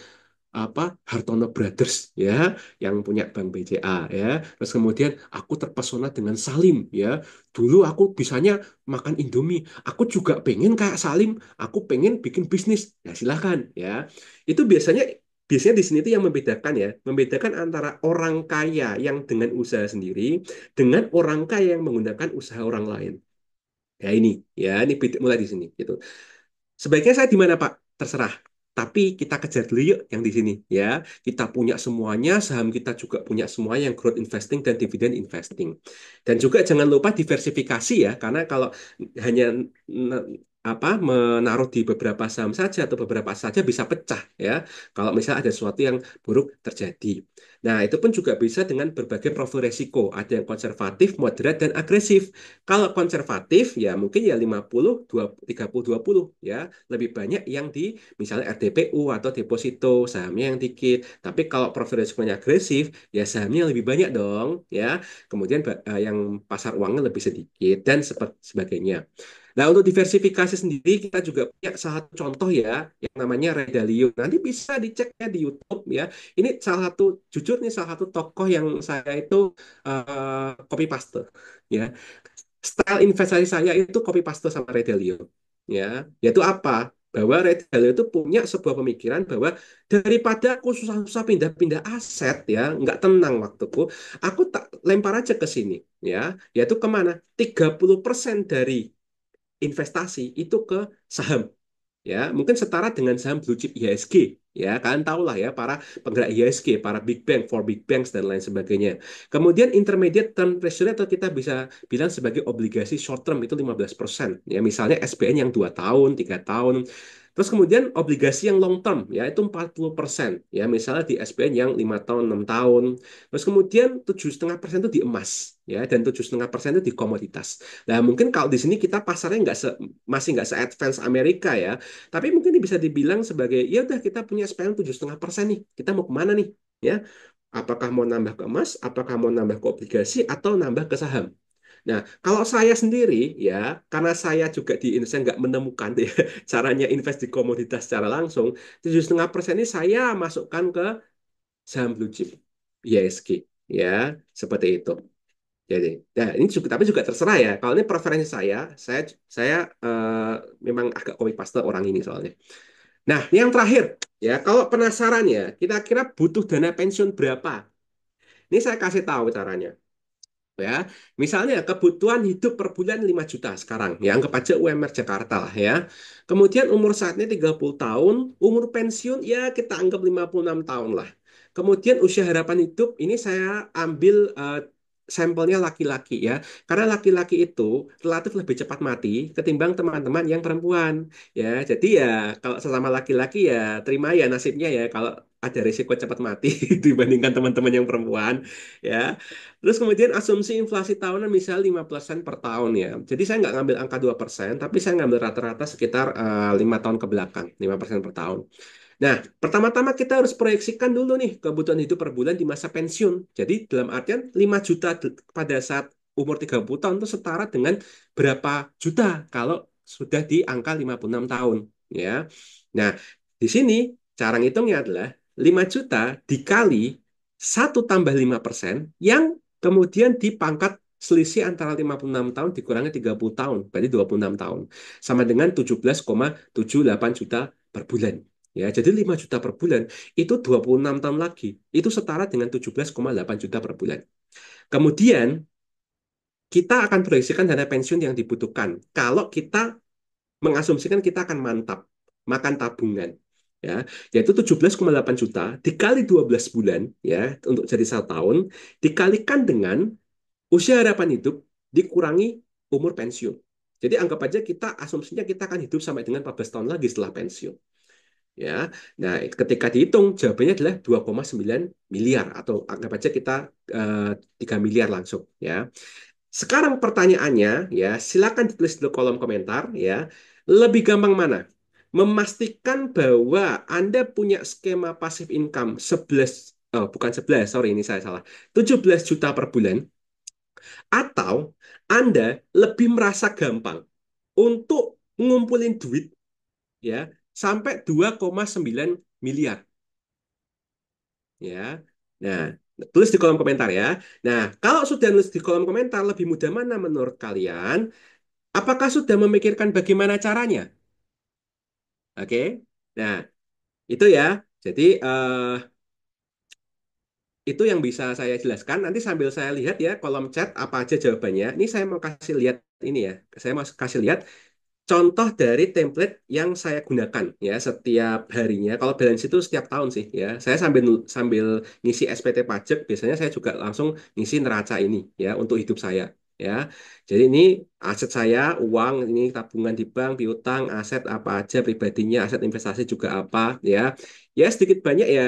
apa Hartono Brothers ya yang punya Bank BCA ya, terus kemudian aku terpesona dengan Salim ya, dulu aku bisanya makan Indomie, aku juga pengen kayak Salim, aku pengen bikin bisnis, ya silahkan ya. Itu biasanya di sini itu yang membedakan antara orang kaya yang dengan usaha sendiri dengan orang kaya yang menggunakan usaha orang lain. Ya ini mulai di sini gitu. Sebaiknya saya di mana, Pak? Terserah. Tapi kita kejar dulu yuk yang di sini ya. Kita punya semuanya, saham kita juga punya semuanya yang growth investing dan dividend investing. Dan juga jangan lupa diversifikasi ya, karena kalau hanya menaruh di beberapa saham saja atau beberapa saja bisa pecah ya. Kalau misalnya ada sesuatu yang buruk terjadi. Nah, itu pun juga bisa dengan berbagai profil resiko. Ada yang konservatif, moderat, dan agresif. Kalau konservatif ya mungkin ya 30 20 30 20 ya, lebih banyak yang di misalnya RDPU atau deposito, sahamnya yang dikit. Tapi kalau profil risikonya agresif ya sahamnya lebih banyak dong ya. Kemudian yang pasar uangnya lebih sedikit dan seperti sebagainya. Nah, untuk diversifikasi sendiri kita juga punya salah satu contoh ya yang namanya Ray Dalio. Nanti bisa dicek ya di YouTube ya. Ini salah satu, jujur nih, salah satu tokoh yang saya itu copy paste ya. Style investasi saya itu copy paste sama Ray Dalio. Ya, yaitu apa? Bahwa Ray Dalio itu punya sebuah pemikiran bahwa daripada aku susah-susah pindah-pindah aset ya, nggak tenang waktuku, aku tak lempar aja ke sini ya, yaitu kemana? 30% dari investasi itu ke saham ya, mungkin setara dengan saham blue chip IHSG ya, kalian tahu lah ya para penggerak IHSG, para big bank, for big banks dan lain sebagainya. Kemudian intermediate term treasury atau kita bisa bilang sebagai obligasi short term itu 15% ya, misalnya SBN yang 2 tahun 3 tahun. Terus kemudian obligasi yang long term ya itu 40% ya, misalnya di SBN yang 5 tahun 6 tahun. Terus kemudian 7,5% itu di emas ya, dan 7,5% itu di komoditas. Nah, mungkin kalau di sini kita pasarnya masih nggak se-advance Amerika ya, tapi mungkin ini bisa dibilang sebagai ya udah kita punya SPM 7,5% nih. Kita mau kemana nih? Ya, apakah mau nambah ke emas, apakah mau nambah ke obligasi, atau nambah ke saham? Nah, kalau saya sendiri ya, karena saya juga di Indonesia nggak menemukan ya, caranya invest di komoditas secara langsung, 7,5% ini saya masukkan ke saham blue chip, IHSG, ya, seperti itu. Jadi, nah ini juga tapi juga terserah ya. Kalau ini preferensi saya memang agak copy paste orang ini soalnya. Nah, ini yang terakhir ya. Kalau penasaran ya, kita kira butuh dana pensiun berapa? Ini saya kasih tahu caranya. Ya, misalnya kebutuhan hidup per bulan 5 juta sekarang. Ya, anggap aja UMR Jakarta lah ya. Kemudian umur saatnya 30 tahun, umur pensiun ya kita anggap 56 tahun lah. Kemudian usia harapan hidup ini saya ambil sampelnya laki-laki ya. Karena laki-laki itu relatif lebih cepat mati ketimbang teman-teman yang perempuan ya. Jadi ya kalau sesama laki-laki ya terima ya nasibnya ya kalau ada risiko cepat mati dibandingkan teman-teman yang perempuan ya. Terus kemudian asumsi inflasi tahunan misal 5% per tahun ya. Jadi saya nggak ngambil angka 2%, tapi saya ngambil rata-rata sekitar 5 tahun ke belakang, 5% per tahun. Nah, pertama-tama kita harus proyeksikan dulu nih kebutuhan hidup per bulan di masa pensiun. Jadi dalam artian 5 juta pada saat umur 30 tahun itu setara dengan berapa juta kalau sudah di angka 56 tahun. Ya. Nah, di sini cara ngitungnya adalah 5 juta dikali 1 tambah 5% yang kemudian dipangkat selisih antara 56 tahun dikurangi 30 tahun, berarti 26 tahun. Sama dengan 17,78 juta per bulan. Ya, jadi 5 juta per bulan itu 26 tahun lagi. Itu setara dengan 17,8 juta per bulan. Kemudian kita akan proyeksikan dana pensiun yang dibutuhkan. Kalau kita mengasumsikan kita akan mantap, makan tabungan. Ya, yaitu 17,8 juta dikali 12 bulan ya untuk jadi 1 tahun dikalikan dengan usia harapan hidup dikurangi umur pensiun. Jadi anggap aja kita asumsinya kita akan hidup sampai dengan 14 tahun lagi setelah pensiun. Ya, nah ketika dihitung jawabannya adalah 2,9 miliar atau anggap aja kita 3 miliar langsung ya. Sekarang pertanyaannya ya, silakan ditulis di kolom komentar ya. Lebih gampang mana? Memastikan bahwa Anda punya skema passive income 11 oh bukan 11, sorry ini saya salah. 17 juta per bulan atau Anda lebih merasa gampang untuk ngumpulin duit ya sampai 2,9 miliar ya. Nah, tulis di kolom komentar ya. Nah, kalau sudah nulis di kolom komentar lebih mudah mana menurut kalian? Apakah sudah memikirkan bagaimana caranya? Oke. Nah, itu ya. Jadi itu yang bisa saya jelaskan. Nanti sambil saya lihat ya kolom chat apa aja jawabannya. Ini saya mau kasih lihat ini ya. Saya mau kasih lihat contoh dari template yang saya gunakan ya setiap harinya. Kalau balance itu setiap tahun sih ya. Saya sambil sambil ngisi SPT pajak, biasanya saya juga langsung ngisi neraca ini ya untuk hidup saya ya. Jadi ini aset saya, uang, ini tabungan di bank, piutang, aset apa aja pribadinya, aset investasi juga apa ya. Ya sedikit banyak ya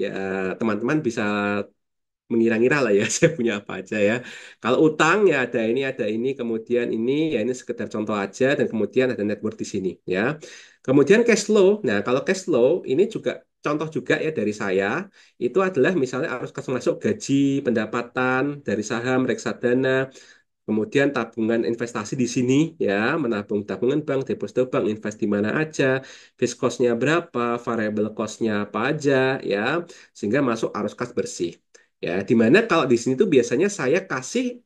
ya teman-teman bisa mengira-ngira lah ya saya punya apa aja ya. Kalau utang ya ada ini, kemudian ini ya ini sekedar contoh aja dan kemudian ada network di sini ya. Kemudian cash flow. Nah, kalau cash flow ini juga contoh juga ya dari saya itu adalah misalnya harus kasih masuk gaji, pendapatan dari saham, reksadana, kemudian tabungan investasi di sini ya, menabung tabungan bank, deposito bank, invest di mana aja, fixed cost-nya berapa, variable cost-nya apa aja ya, sehingga masuk arus kas bersih. Ya, di mana kalau di sini tuh biasanya saya kasih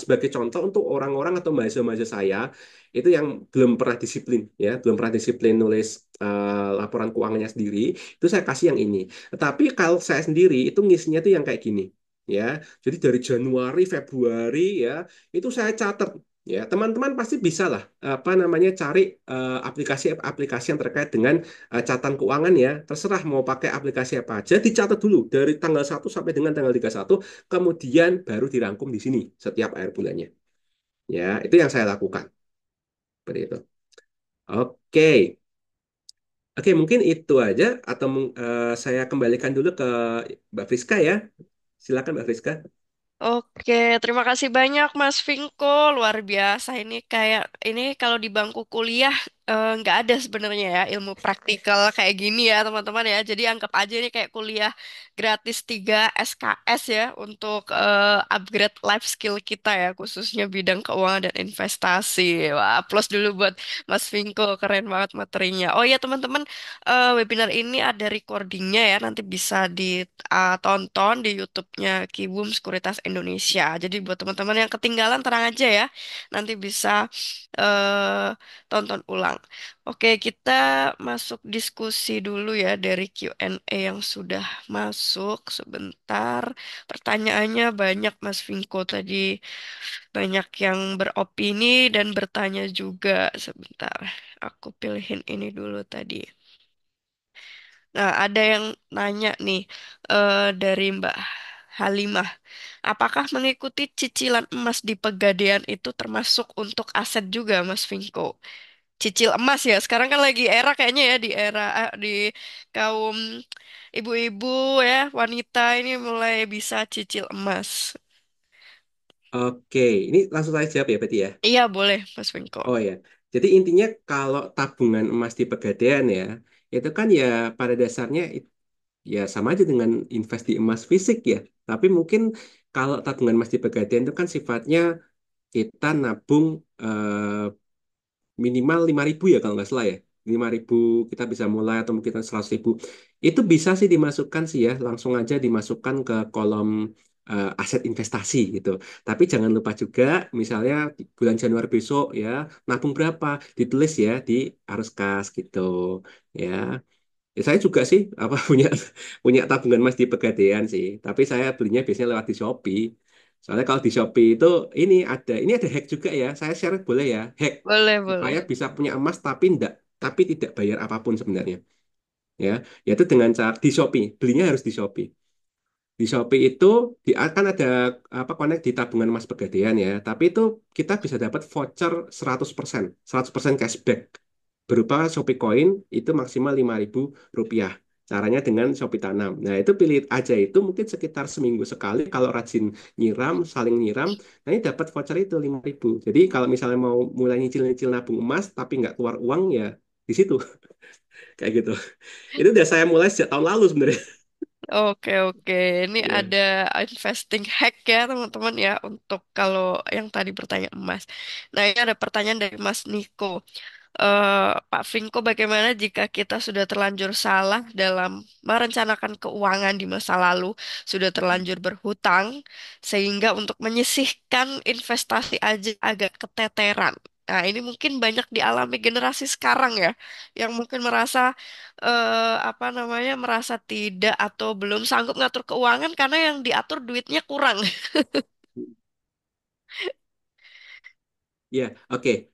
sebagai contoh untuk orang-orang atau mahasiswa-mahasiswa saya itu yang belum pernah disiplin ya, belum pernah disiplin nulis laporan keuangannya sendiri, itu saya kasih yang ini. Tetapi kalau saya sendiri itu ngisinya tuh yang kayak gini. Ya, jadi dari Januari, Februari ya, itu saya catat ya teman-teman pasti bisa lah apa namanya cari aplikasi-aplikasi yang terkait dengan catatan keuangan ya terserah mau pakai aplikasi apa aja dicatat dulu dari tanggal 1 sampai dengan tanggal 31 kemudian baru dirangkum di sini setiap akhir bulannya ya itu yang saya lakukan seperti itu. Oke, oke, mungkin itu aja atau saya kembalikan dulu ke Mbak Friska ya, silakan Mbak Friska. Oke, terima kasih banyak Mas Vinko. Luar biasa ini kayak ini kalau di bangku kuliah nggak ada sebenarnya ya ilmu praktikal kayak gini ya teman-teman ya. Jadi anggap aja ini kayak kuliah gratis 3 SKS ya untuk upgrade life skill kita ya khususnya bidang keuangan dan investasi. Wah, plus dulu buat Mas Vinko, keren banget materinya. Oh ya teman-teman, webinar ini ada recordingnya ya, nanti bisa ditonton di YouTube-nya Kibum Sekuritas Indonesia. Jadi buat teman-teman yang ketinggalan tenang aja ya, nanti bisa eh, tonton ulang. Oke, kita masuk diskusi dulu ya dari Q&A yang sudah masuk sebentar. Pertanyaannya banyak Mas Vinko tadi, banyak yang beropini dan bertanya juga. Sebentar, aku pilihin ini dulu tadi. Nah, ada yang nanya nih dari Mbak. Halimah. Apakah mengikuti cicilan emas di Pegadaian itu termasuk untuk aset juga, Mas Vinko? Cicil emas ya. Sekarang kan lagi era kayaknya ya di era di kaum ibu-ibu ya, wanita ini mulai bisa cicil emas. Oke, ini langsung saya jawab ya berarti ya. Iya, boleh, Mas Vinko. Oh ya, jadi intinya kalau tabungan emas di Pegadaian ya, itu kan ya pada dasarnya ya sama aja dengan invest di emas fisik ya. Tapi mungkin kalau tabungan emas di Pegadaian itu kan sifatnya kita nabung minimal 5.000 ya kalau nggak salah ya. 5.000 kita bisa mulai atau mungkin 100.000. Itu bisa sih dimasukkan sih ya, langsung aja dimasukkan ke kolom aset investasi gitu. Tapi jangan lupa juga misalnya di bulan Januari besok ya, nabung berapa ditulis ya di arus kas gitu ya. Ya, saya juga sih apa punya punya tabungan emas di Pegadaian sih, tapi saya belinya biasanya lewat di Shopee. Soalnya kalau di Shopee itu ini ada hack juga ya. Saya share boleh ya, hack Boleh, boleh. supaya bisa punya emas tapi tidak bayar apapun sebenarnya. Ya, yaitu dengan cara di Shopee. Belinya harus di Shopee. Di Shopee itu akan ada apa connect di tabungan emas Pegadaian ya, tapi itu kita bisa dapat voucher 100% cashback berupa Shopee Coin itu maksimal 5.000 rupiah. Caranya dengan Shopee Tanam. Nah, itu pilih aja itu mungkin sekitar seminggu sekali kalau rajin nyiram, saling nyiram, nah ini dapat voucher itu 5.000. Jadi kalau misalnya mau mulai nyicil-nyicil nabung emas tapi nggak keluar uang ya di situ kayak gitu. Itu udah saya mulai sejak tahun lalu sebenarnya. Oke, oke. Ini Ya. ada investing hack ya, teman-teman ya, untuk kalau yang tadi bertanya emas. Nah, ini ada pertanyaan dari Mas Niko. Pak Finko, bagaimana jika kita sudah terlanjur salah dalam merencanakan keuangan di masa lalu, sudah terlanjur berhutang, sehingga untuk menyisihkan investasi aja agak keteteran. Nah, ini mungkin banyak dialami generasi sekarang ya, yang mungkin merasa apa namanya, merasa tidak atau belum sanggup ngatur keuangan karena yang diatur duitnya kurang. Ya, oke.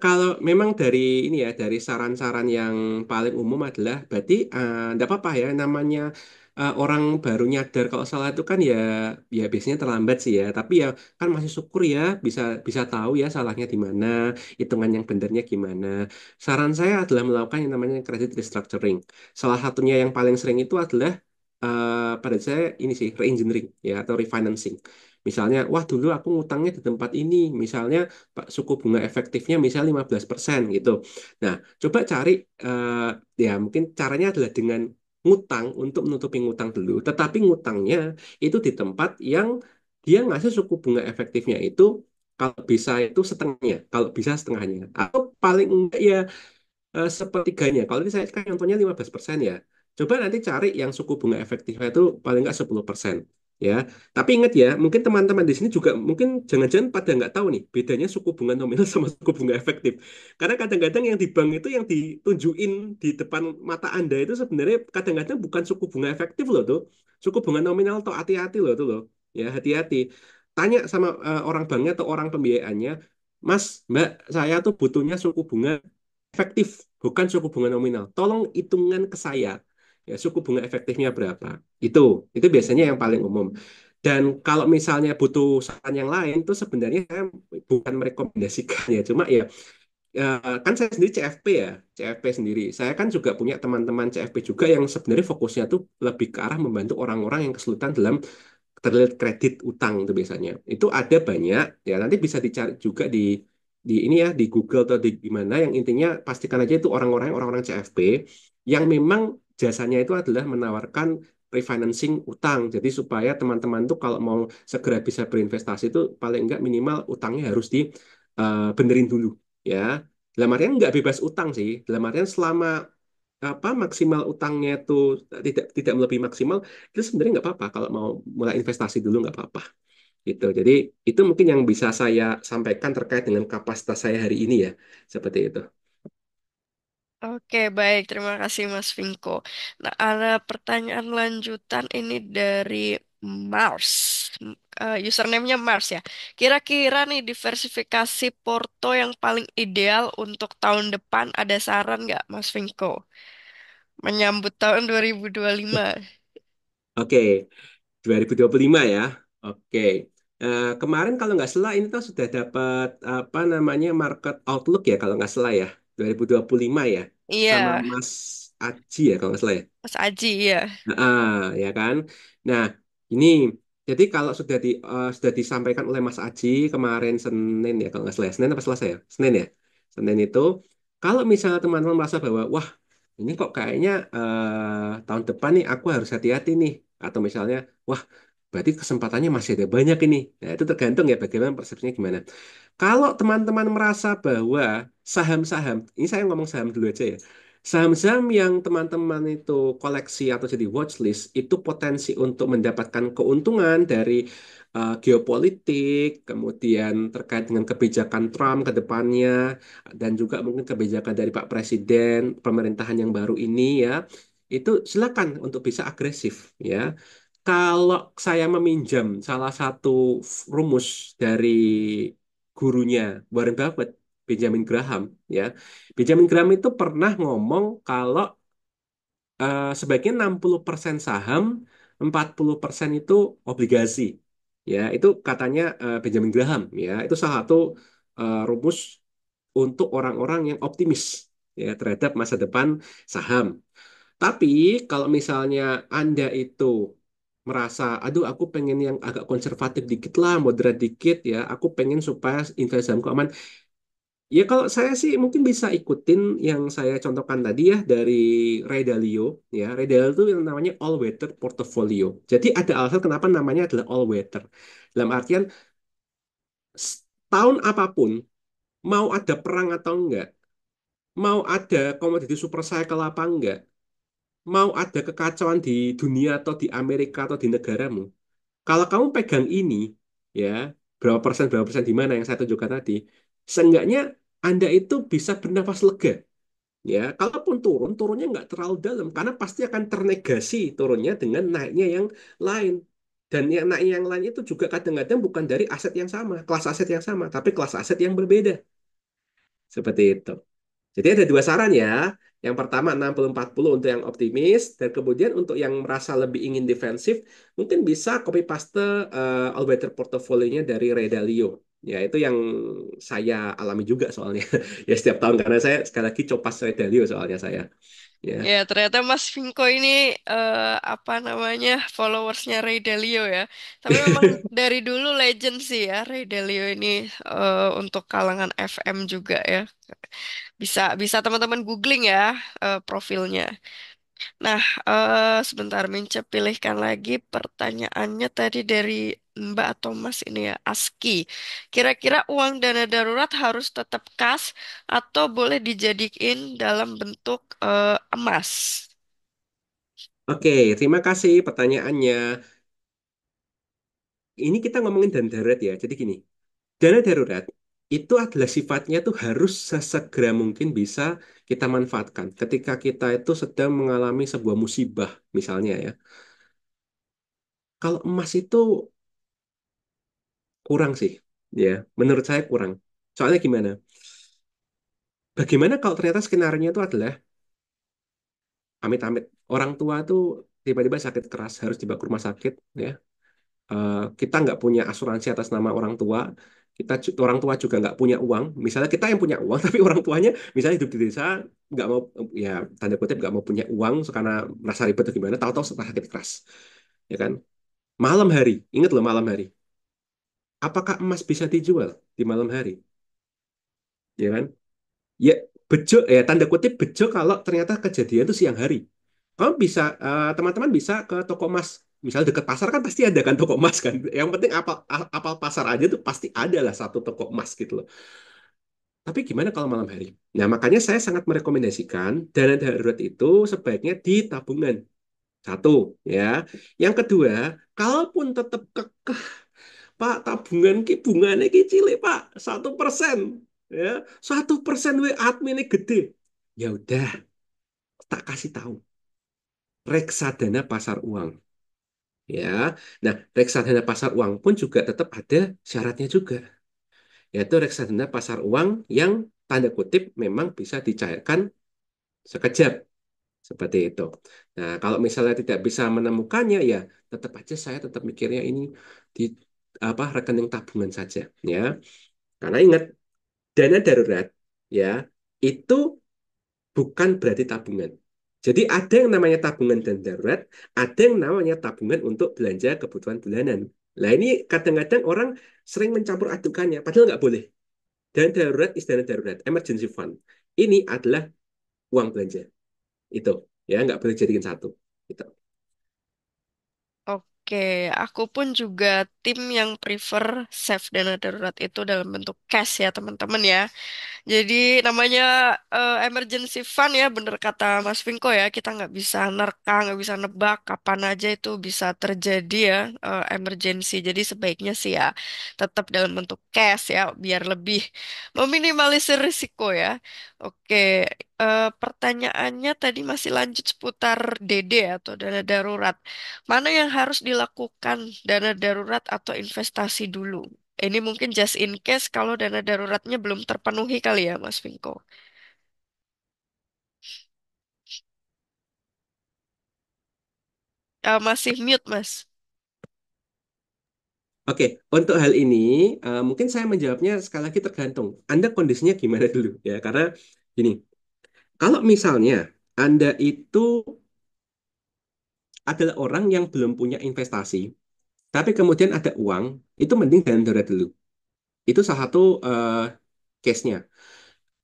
Kalau memang dari ini ya, dari saran-saran yang paling umum adalah, berarti enggak apa-apa ya, namanya orang baru nyadar kalau salah itu kan ya biasanya terlambat sih ya. Tapi ya kan masih syukur ya, bisa bisa tahu ya salahnya di mana, hitungan yang benernya gimana. Saran saya adalah melakukan yang namanya credit restructuring. Salah satunya yang paling sering itu adalah pada saya ini sih reengineering ya atau refinancing. Misalnya, wah dulu aku ngutangnya di tempat ini, misalnya suku bunga efektifnya misalnya 15% gitu. Nah, coba cari ya mungkin caranya adalah dengan ngutang untuk menutupi ngutang dulu, tetapi ngutangnya itu di tempat yang dia ngasih suku bunga efektifnya itu kalau bisa itu setengahnya, kalau bisa setengahnya. Atau paling enggak ya sepertiganya. Kalau ini saya kan contohnya 15% ya. Coba nanti cari yang suku bunga efektifnya itu paling nggak 10%. Ya, tapi ingat ya, mungkin teman-teman di sini juga mungkin jangan-jangan pada nggak tahu nih bedanya suku bunga nominal sama suku bunga efektif. Karena kadang-kadang yang di bank itu yang ditunjukin di depan mata Anda itu sebenarnya kadang-kadang bukan suku bunga efektif loh tuh. Suku bunga nominal tuh hati-hati loh tuh loh. Ya, hati-hati. Tanya sama orang banknya atau orang pembiayaannya, Mas, Mbak, saya tuh butuhnya suku bunga efektif, bukan suku bunga nominal. Tolong hitungan ke saya. Ya, suku bunga efektifnya berapa? Itu, itu biasanya yang paling umum. Dan kalau misalnya butuh saran yang lain, itu sebenarnya saya bukan merekomendasikan ya, cuma ya kan saya sendiri CFP ya, CFP sendiri. Saya kan juga punya teman-teman CFP juga yang sebenarnya fokusnya tuh lebih ke arah membantu orang-orang yang kesulitan dalam terlilit kredit utang itu biasanya. Itu ada banyak ya nanti bisa dicari juga di ini ya di Google atau di gimana yang intinya pastikan aja itu orang-orang CFP yang memang jasanya itu adalah menawarkan refinancing utang. Jadi supaya teman-teman tuh kalau mau segera bisa berinvestasi itu paling enggak minimal utangnya harus di benerin dulu ya. Dalam artian nggak bebas utang sih. Dalam artian selama apa maksimal utangnya itu tidak tidak melebihi maksimal itu sebenarnya nggak apa-apa kalau mau mulai investasi dulu nggak apa-apa gitu. Jadi itu mungkin yang bisa saya sampaikan terkait dengan kapasitas saya hari ini ya seperti itu. Oke, baik. Terima kasih, Mas Vinko. Nah, ada pertanyaan lanjutan ini dari Mars. Username-nya Mars ya. Kira-kira nih diversifikasi porto yang paling ideal untuk tahun depan ada saran nggak, Mas Vinko? Menyambut tahun 2025. Oke, 2025 ya. Oke. Kemarin kalau nggak salah ini tuh sudah dapat apa namanya market outlook ya kalau nggak salah ya. 2025 ya. Sama Iya, Mas Aji ya kalau nggak salah ya. Mas Aji ya. Ya kan. Nah, ini jadi kalau sudah disampaikan oleh Mas Aji kemarin Senin ya kalau nggak salah ya. Senin apa Selasa ya? Senin ya. Senin itu kalau misalnya teman-teman merasa bahwa wah ini kok kayaknya tahun depan nih aku harus hati-hati nih atau misalnya wah berarti kesempatannya masih ada banyak ini. Nah, itu tergantung ya bagaimana persepsinya gimana. Kalau teman-teman merasa bahwa saham-saham, ini saya ngomong saham dulu aja ya. Saham-saham yang teman-teman itu koleksi atau jadi watchlist itu potensi untuk mendapatkan keuntungan dari geopolitik, kemudian terkait dengan kebijakan Trump ke depannya, dan juga mungkin kebijakan dari Pak Presiden pemerintahan yang baru ini ya, itu silakan untuk bisa agresif ya. Kalau saya meminjam salah satu rumus dari gurunya Warren Buffett, Benjamin Graham, ya. Benjamin Graham itu pernah ngomong kalau sebaiknya 60% saham, 40% itu obligasi. Ya, itu katanya Benjamin Graham, ya. Itu salah satu rumus untuk orang-orang yang optimis ya terhadap masa depan saham. Tapi kalau misalnya Anda itu merasa, aduh aku pengen yang agak konservatif dikit lah, moderat dikit ya, aku pengen supaya investasi sahamku aman. Ya kalau saya sih mungkin bisa ikutin yang saya contohkan tadi ya dari Ray Dalio. Ya, Ray Dalio itu yang namanya all weather portfolio. Jadi ada alasan kenapa namanya adalah all weather. Dalam artian tahun apapun, mau ada perang atau enggak, mau ada komoditi super cycle apa enggak, mau ada kekacauan di dunia atau di Amerika atau di negaramu, kalau kamu pegang ini, ya, berapa persen di mana yang saya tunjukkan tadi, seenggaknya Anda itu bisa bernafas lega. Ya, kalaupun turun, turunnya nggak terlalu dalam, karena pasti akan ternegasi turunnya dengan naiknya yang lain. Dan yang naik yang lain itu juga kadang-kadang bukan dari aset yang sama, kelas aset yang sama, tapi kelas aset yang berbeda. Seperti itu. Jadi ada dua saran ya. Yang pertama 60-40 untuk yang optimis dan kemudian untuk yang merasa lebih ingin defensif mungkin bisa copy paste all weather portofolionya dari Ray Dalio. Ya itu yang saya alami juga soalnya. Ya setiap tahun karena saya sekali lagi copas Ray Dalio soalnya saya. Ya. Ya, ternyata Mas Vinko ini apa namanya followersnya Ray Dalio ya. Tapi memang dari dulu legend sih ya Ray Dalio ini untuk kalangan FM juga ya. Bisa bisa teman-teman googling ya profilnya. Nah, sebentar Mince pilihkan lagi pertanyaannya tadi dari Mbak atau Mas ini ya, ASKI. Kira-kira uang dana darurat harus tetap kas atau boleh dijadiin dalam bentuk emas? Oke, terima kasih pertanyaannya. Ini kita ngomongin dana darurat ya. Jadi gini, dana darurat itu adalah sifatnya tuh harus sesegera mungkin bisa kita manfaatkan. Ketika kita itu sedang mengalami sebuah musibah, misalnya ya. Kalau emas itu kurang sih, ya. Menurut saya kurang. Soalnya gimana? Bagaimana kalau ternyata skenario itu adalah amit-amit orang tua tuh tiba-tiba sakit keras harus dibawa ke rumah sakit, ya. Kita nggak punya asuransi atas nama orang tua, orang tua juga nggak punya uang. Misalnya kita yang punya uang, tapi orang tuanya misalnya hidup di desa nggak mau, ya tanda kutip nggak mau punya uang karena merasa ribet atau gimana, tahu-tahu setelah sakit keras, ya kan? Malam hari, ingat loh malam hari. Apakah emas bisa dijual di malam hari, ya kan? Ya bejo, ya tanda kutip bejo kalau ternyata kejadian itu siang hari. Kamu bisa, teman-teman bisa ke toko emas. Misalnya dekat pasar kan pasti ada kan toko emas kan. Yang penting apal, apal pasar aja tuh pasti ada lah satu toko emas gitu loh. Tapi gimana kalau malam hari? Nah, makanya saya sangat merekomendasikan dana darurat itu sebaiknya di tabungan. Satu, ya. Yang kedua, kalaupun tetap kekeh, Pak, tabungan ki bunganya ki cilik, Pak. 1%. Ya, 1% we adminnya gede. Ya udah, tak kasih tahu. Reksadana pasar uang. Ya, nah reksadana pasar uang pun juga tetap ada syaratnya juga, yaitu reksadana pasar uang yang tanda kutip memang bisa dicairkan sekejap. Seperti itu. Nah, kalau misalnya tidak bisa menemukannya, ya tetap aja saya tetap mikirnya ini di rekening tabungan saja, ya. Karena ingat, dana darurat, ya, itu bukan berarti tabungan. Jadi ada yang namanya tabungan dan darurat, ada yang namanya tabungan untuk belanja kebutuhan bulanan. Nah, ini kadang-kadang orang sering mencampur adukannya, padahal nggak boleh. Dana darurat is dana darurat, emergency fund. Ini adalah uang belanja. Itu, ya, nggak boleh jadikan satu. Gitu. Oke, aku pun juga tim yang prefer save dana darurat itu dalam bentuk cash ya teman-teman ya. Jadi namanya emergency fund ya, bener kata Mas Vinko ya, kita nggak bisa nerka, nggak bisa nebak kapan aja itu bisa terjadi ya emergency. Jadi sebaiknya sih ya tetap dalam bentuk cash ya, biar lebih meminimalisir risiko ya. Oke, pertanyaannya tadi masih lanjut seputar DD atau dana darurat. Mana yang harus dilakukan, dana darurat atau investasi dulu? Ini mungkin just in case kalau dana daruratnya belum terpenuhi kali ya, Mas Vinko. Masih mute, Mas. Oke, untuk hal ini mungkin saya menjawabnya sekali lagi tergantung. Anda kondisinya gimana dulu, ya? Karena gini, kalau misalnya Anda itu adalah orang yang belum punya investasi, tapi kemudian ada uang, itu mending dana darurat dulu. Itu salah satu case-nya.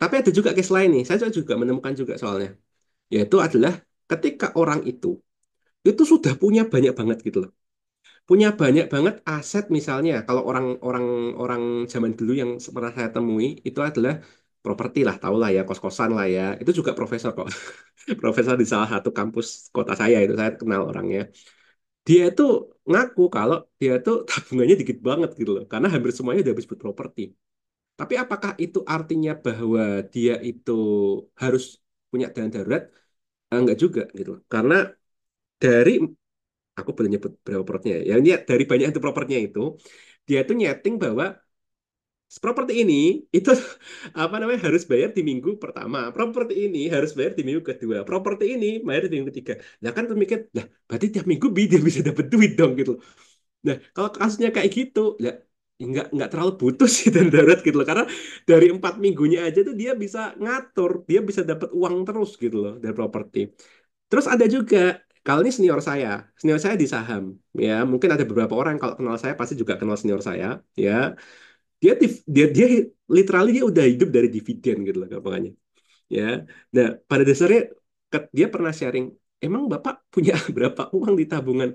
Tapi ada juga case lain nih, saya juga menemukan juga soalnya, yaitu adalah ketika orang itu sudah punya banyak banget gitu loh. Punya banyak banget aset misalnya kalau orang-orang orang zaman dulu yang pernah saya temui itu adalah properti lah, tahu lah ya, kos-kosan lah ya. Itu juga profesor kok. Profesor di salah satu kampus kota saya itu saya kenal orangnya. Dia itu ngaku kalau dia itu tabungannya dikit banget gitu loh. Karena hampir semuanya udah habis buat properti. Tapi apakah itu artinya bahwa dia itu harus punya dana darurat? Enggak juga gitu loh. Karena dari aku boleh nyebut berapa propertinya ya. Ini dari banyak itu propertinya itu, dia tuh nyeting bahwa properti ini itu apa namanya harus bayar di minggu pertama, properti ini harus bayar di minggu kedua, properti ini bayar di minggu ketiga. Nah kan pemikir, nah berarti tiap minggu dia bisa dapat duit dong gitu. Nah kalau kasusnya kayak gitu, ya nggak terlalu butuh sih dan darurat gitu loh, karena dari 4 minggunya aja tuh dia bisa ngatur, dia bisa dapat uang terus gitu loh dari properti. Terus ada juga, kalau ini senior saya di saham, ya mungkin ada beberapa orang kalau kenal saya pasti juga kenal senior saya, ya dia literally dia udah hidup dari dividen gitu loh gampangnya, ya. Nah pada dasarnya dia pernah sharing, emang bapak punya berapa uang di tabungan?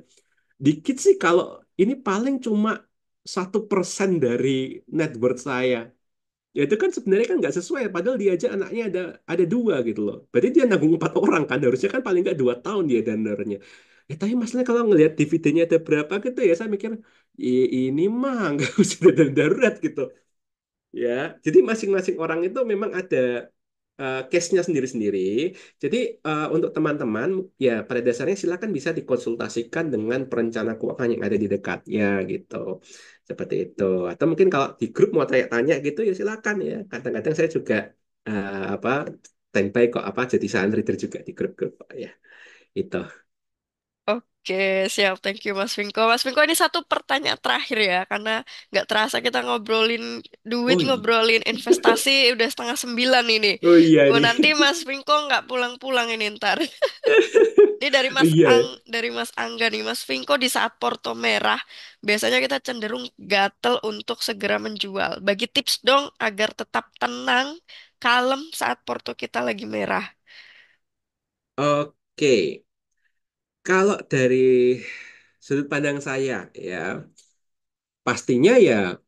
Dikit sih, kalau ini paling cuma 1% dari net worth saya. Ya itu kan sebenarnya kan nggak sesuai, padahal dia aja anaknya ada dua gitu loh. Berarti dia nanggung 4 orang kan, harusnya kan paling nggak 2 tahun dia donornya. Tapi masalahnya kalau ngelihat dividennya ada berapa gitu ya, saya mikir, Ini mah nggak usah dana darurat gitu." Ya, jadi masing-masing orang itu memang ada case-nya sendiri-sendiri. Jadi untuk teman-teman, ya pada dasarnya silakan bisa dikonsultasikan dengan perencana keuangan yang ada di dekatnya gitu. Seperti itu. Atau mungkin kalau di grup mau tanya-tanya gitu ya silakan ya. Kadang-kadang saya juga apa standby kok, apa jadi silent reader juga di grup-grup ya. Itu. Oke, siap. Thank you, Mas Vinko. Mas Vinko, ini satu pertanyaan terakhir ya, karena nggak terasa kita ngobrolin duit, Oh iya. ngobrolin investasi, udah setengah 9 ini. Oh iya nih. Nanti Mas Vinko nggak pulang-pulang ini ntar. Ini Iya ya. Dari Mas Angga nih, Mas Vinko di saat Porto merah, biasanya kita cenderung gatel untuk segera menjual. Bagi tips dong agar tetap tenang, kalem saat Porto kita lagi merah. Oke. Kalau dari sudut pandang saya ya, pastinya ya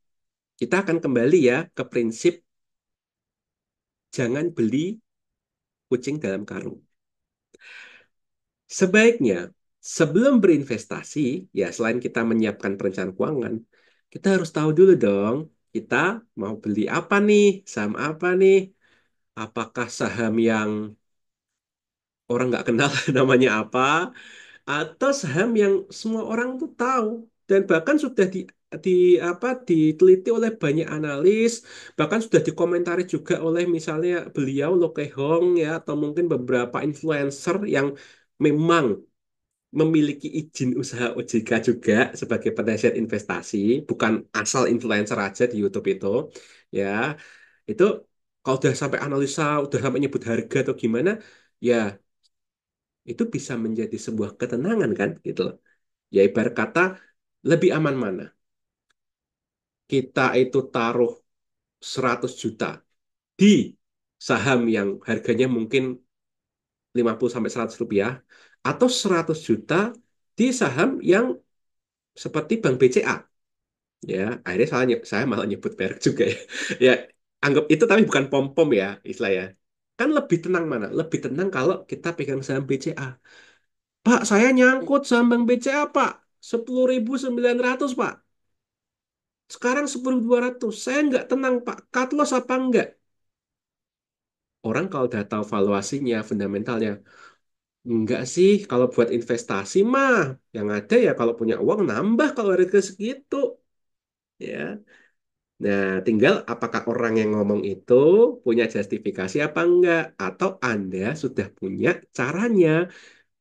kita akan kembali ya ke prinsip jangan beli kucing dalam karung. Sebaiknya sebelum berinvestasi, ya selain kita menyiapkan perencanaan keuangan, kita harus tahu dulu dong, kita mau beli apa nih, saham apa nih, apakah saham yang orang nggak kenal namanya apa, atau saham yang semua orang tuh tahu. dan bahkan sudah di apa diteliti oleh banyak analis, bahkan sudah dikomentari juga oleh misalnya beliau Loh Keh Hong ya atau mungkin beberapa influencer yang memang memiliki izin usaha OJK juga sebagai penasihat investasi, bukan asal influencer aja di YouTube itu, ya itu kalau udah sampai analisa, udah sampai nyebut harga atau gimana, ya itu bisa menjadi sebuah ketenangan kan, gitu loh. Ya ibarat kata lebih aman mana? Kita itu taruh 100 juta di saham yang harganya mungkin 50 sampai 100 rupiah atau 100 juta di saham yang seperti Bank BCA. Ya, akhirnya saya malah nyebut merek juga ya. Ya, anggap itu tapi bukan pom-pom ya istilahnya. Kan lebih tenang mana? Lebih tenang kalau kita pegang saham BCA. Pak, saya nyangkut saham Bank BCA, Pak. 10.900 Pak. Sekarang 10.200. Saya nggak tenang, Pak. Cut loss apa enggak? Orang kalau udah tahu valuasinya, fundamentalnya, enggak sih. Kalau buat investasi mah, yang ada ya kalau punya uang nambah kalau harga segitu. Ya. Nah, tinggal apakah orang yang ngomong itu punya justifikasi apa enggak, atau Anda sudah punya caranya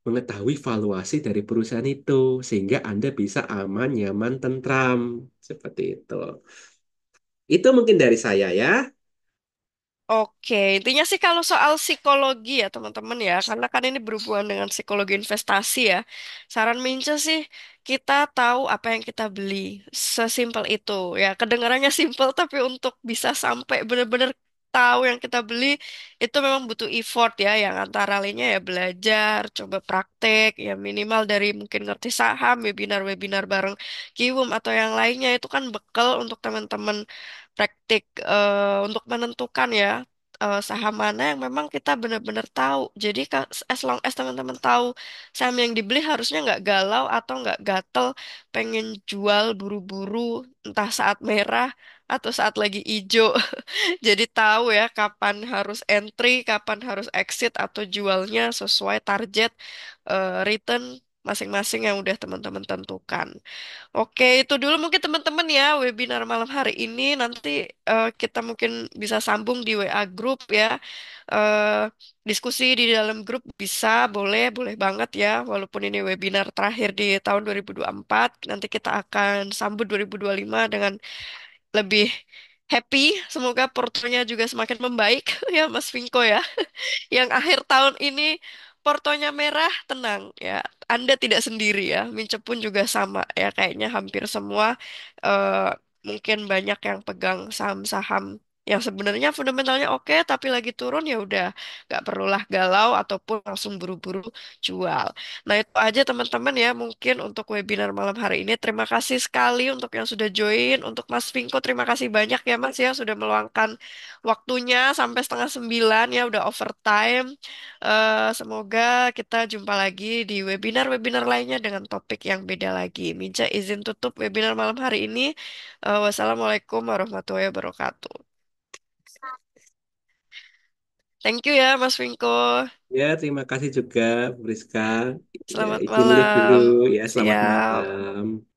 mengetahui valuasi dari perusahaan itu, sehingga Anda bisa aman, nyaman, tentram. Seperti itu. Itu mungkin dari saya ya. Oke, intinya sih kalau soal psikologi ya teman-teman ya, karena kan ini berhubungan dengan psikologi investasi ya. Saran Mince sih kita tahu apa yang kita beli, sesimpel itu ya. Kedengarannya simpel tapi untuk bisa sampai benar-benar tahu yang kita beli itu memang butuh effort ya, yang antara lainnya ya belajar, coba praktek, ya minimal dari mungkin ngerti saham, webinar-webinar bareng Kiwum atau yang lainnya itu kan bekal untuk teman-teman praktik untuk menentukan ya saham mana yang memang kita benar-benar tahu. Jadi as long as teman-teman tahu saham yang dibeli harusnya nggak galau atau nggak gatel pengen jual buru-buru entah saat merah atau saat lagi hijau. Jadi tahu ya kapan harus entry, kapan harus exit atau jualnya sesuai target return masing-masing yang udah teman-teman tentukan. Oke, itu dulu mungkin teman-teman ya webinar malam hari ini. Nanti kita mungkin bisa sambung di WA grup ya. Eh, Diskusi di dalam grup bisa, boleh, boleh banget ya. Walaupun ini webinar terakhir di tahun 2024, nanti kita akan sambut 2025 dengan lebih happy. Semoga portonya juga semakin membaik ya Mas Vinko ya. Yang akhir tahun ini portonya merah, tenang ya. Anda tidak sendiri ya. Mince pun juga sama ya. Kayaknya hampir semua eh, mungkin banyak yang pegang saham-saham yang sebenarnya fundamentalnya oke, tapi lagi turun ya udah nggak perlulah galau ataupun langsung buru-buru jual. Nah itu aja teman-teman ya mungkin untuk webinar malam hari ini. Terima kasih sekali untuk yang sudah join. Untuk Mas Vinko terima kasih banyak ya Mas ya sudah meluangkan waktunya sampai setengah 9 ya udah overtime. Semoga kita jumpa lagi di webinar-webinar lainnya dengan topik yang beda lagi. Minca izin tutup webinar malam hari ini. Wassalamualaikum warahmatullahi wabarakatuh. Thank you ya Mas Winko. Ya, terima kasih juga, Bu Rizka. Ya, Selamat izin live dulu malam. ya. Selamat Siap. malam.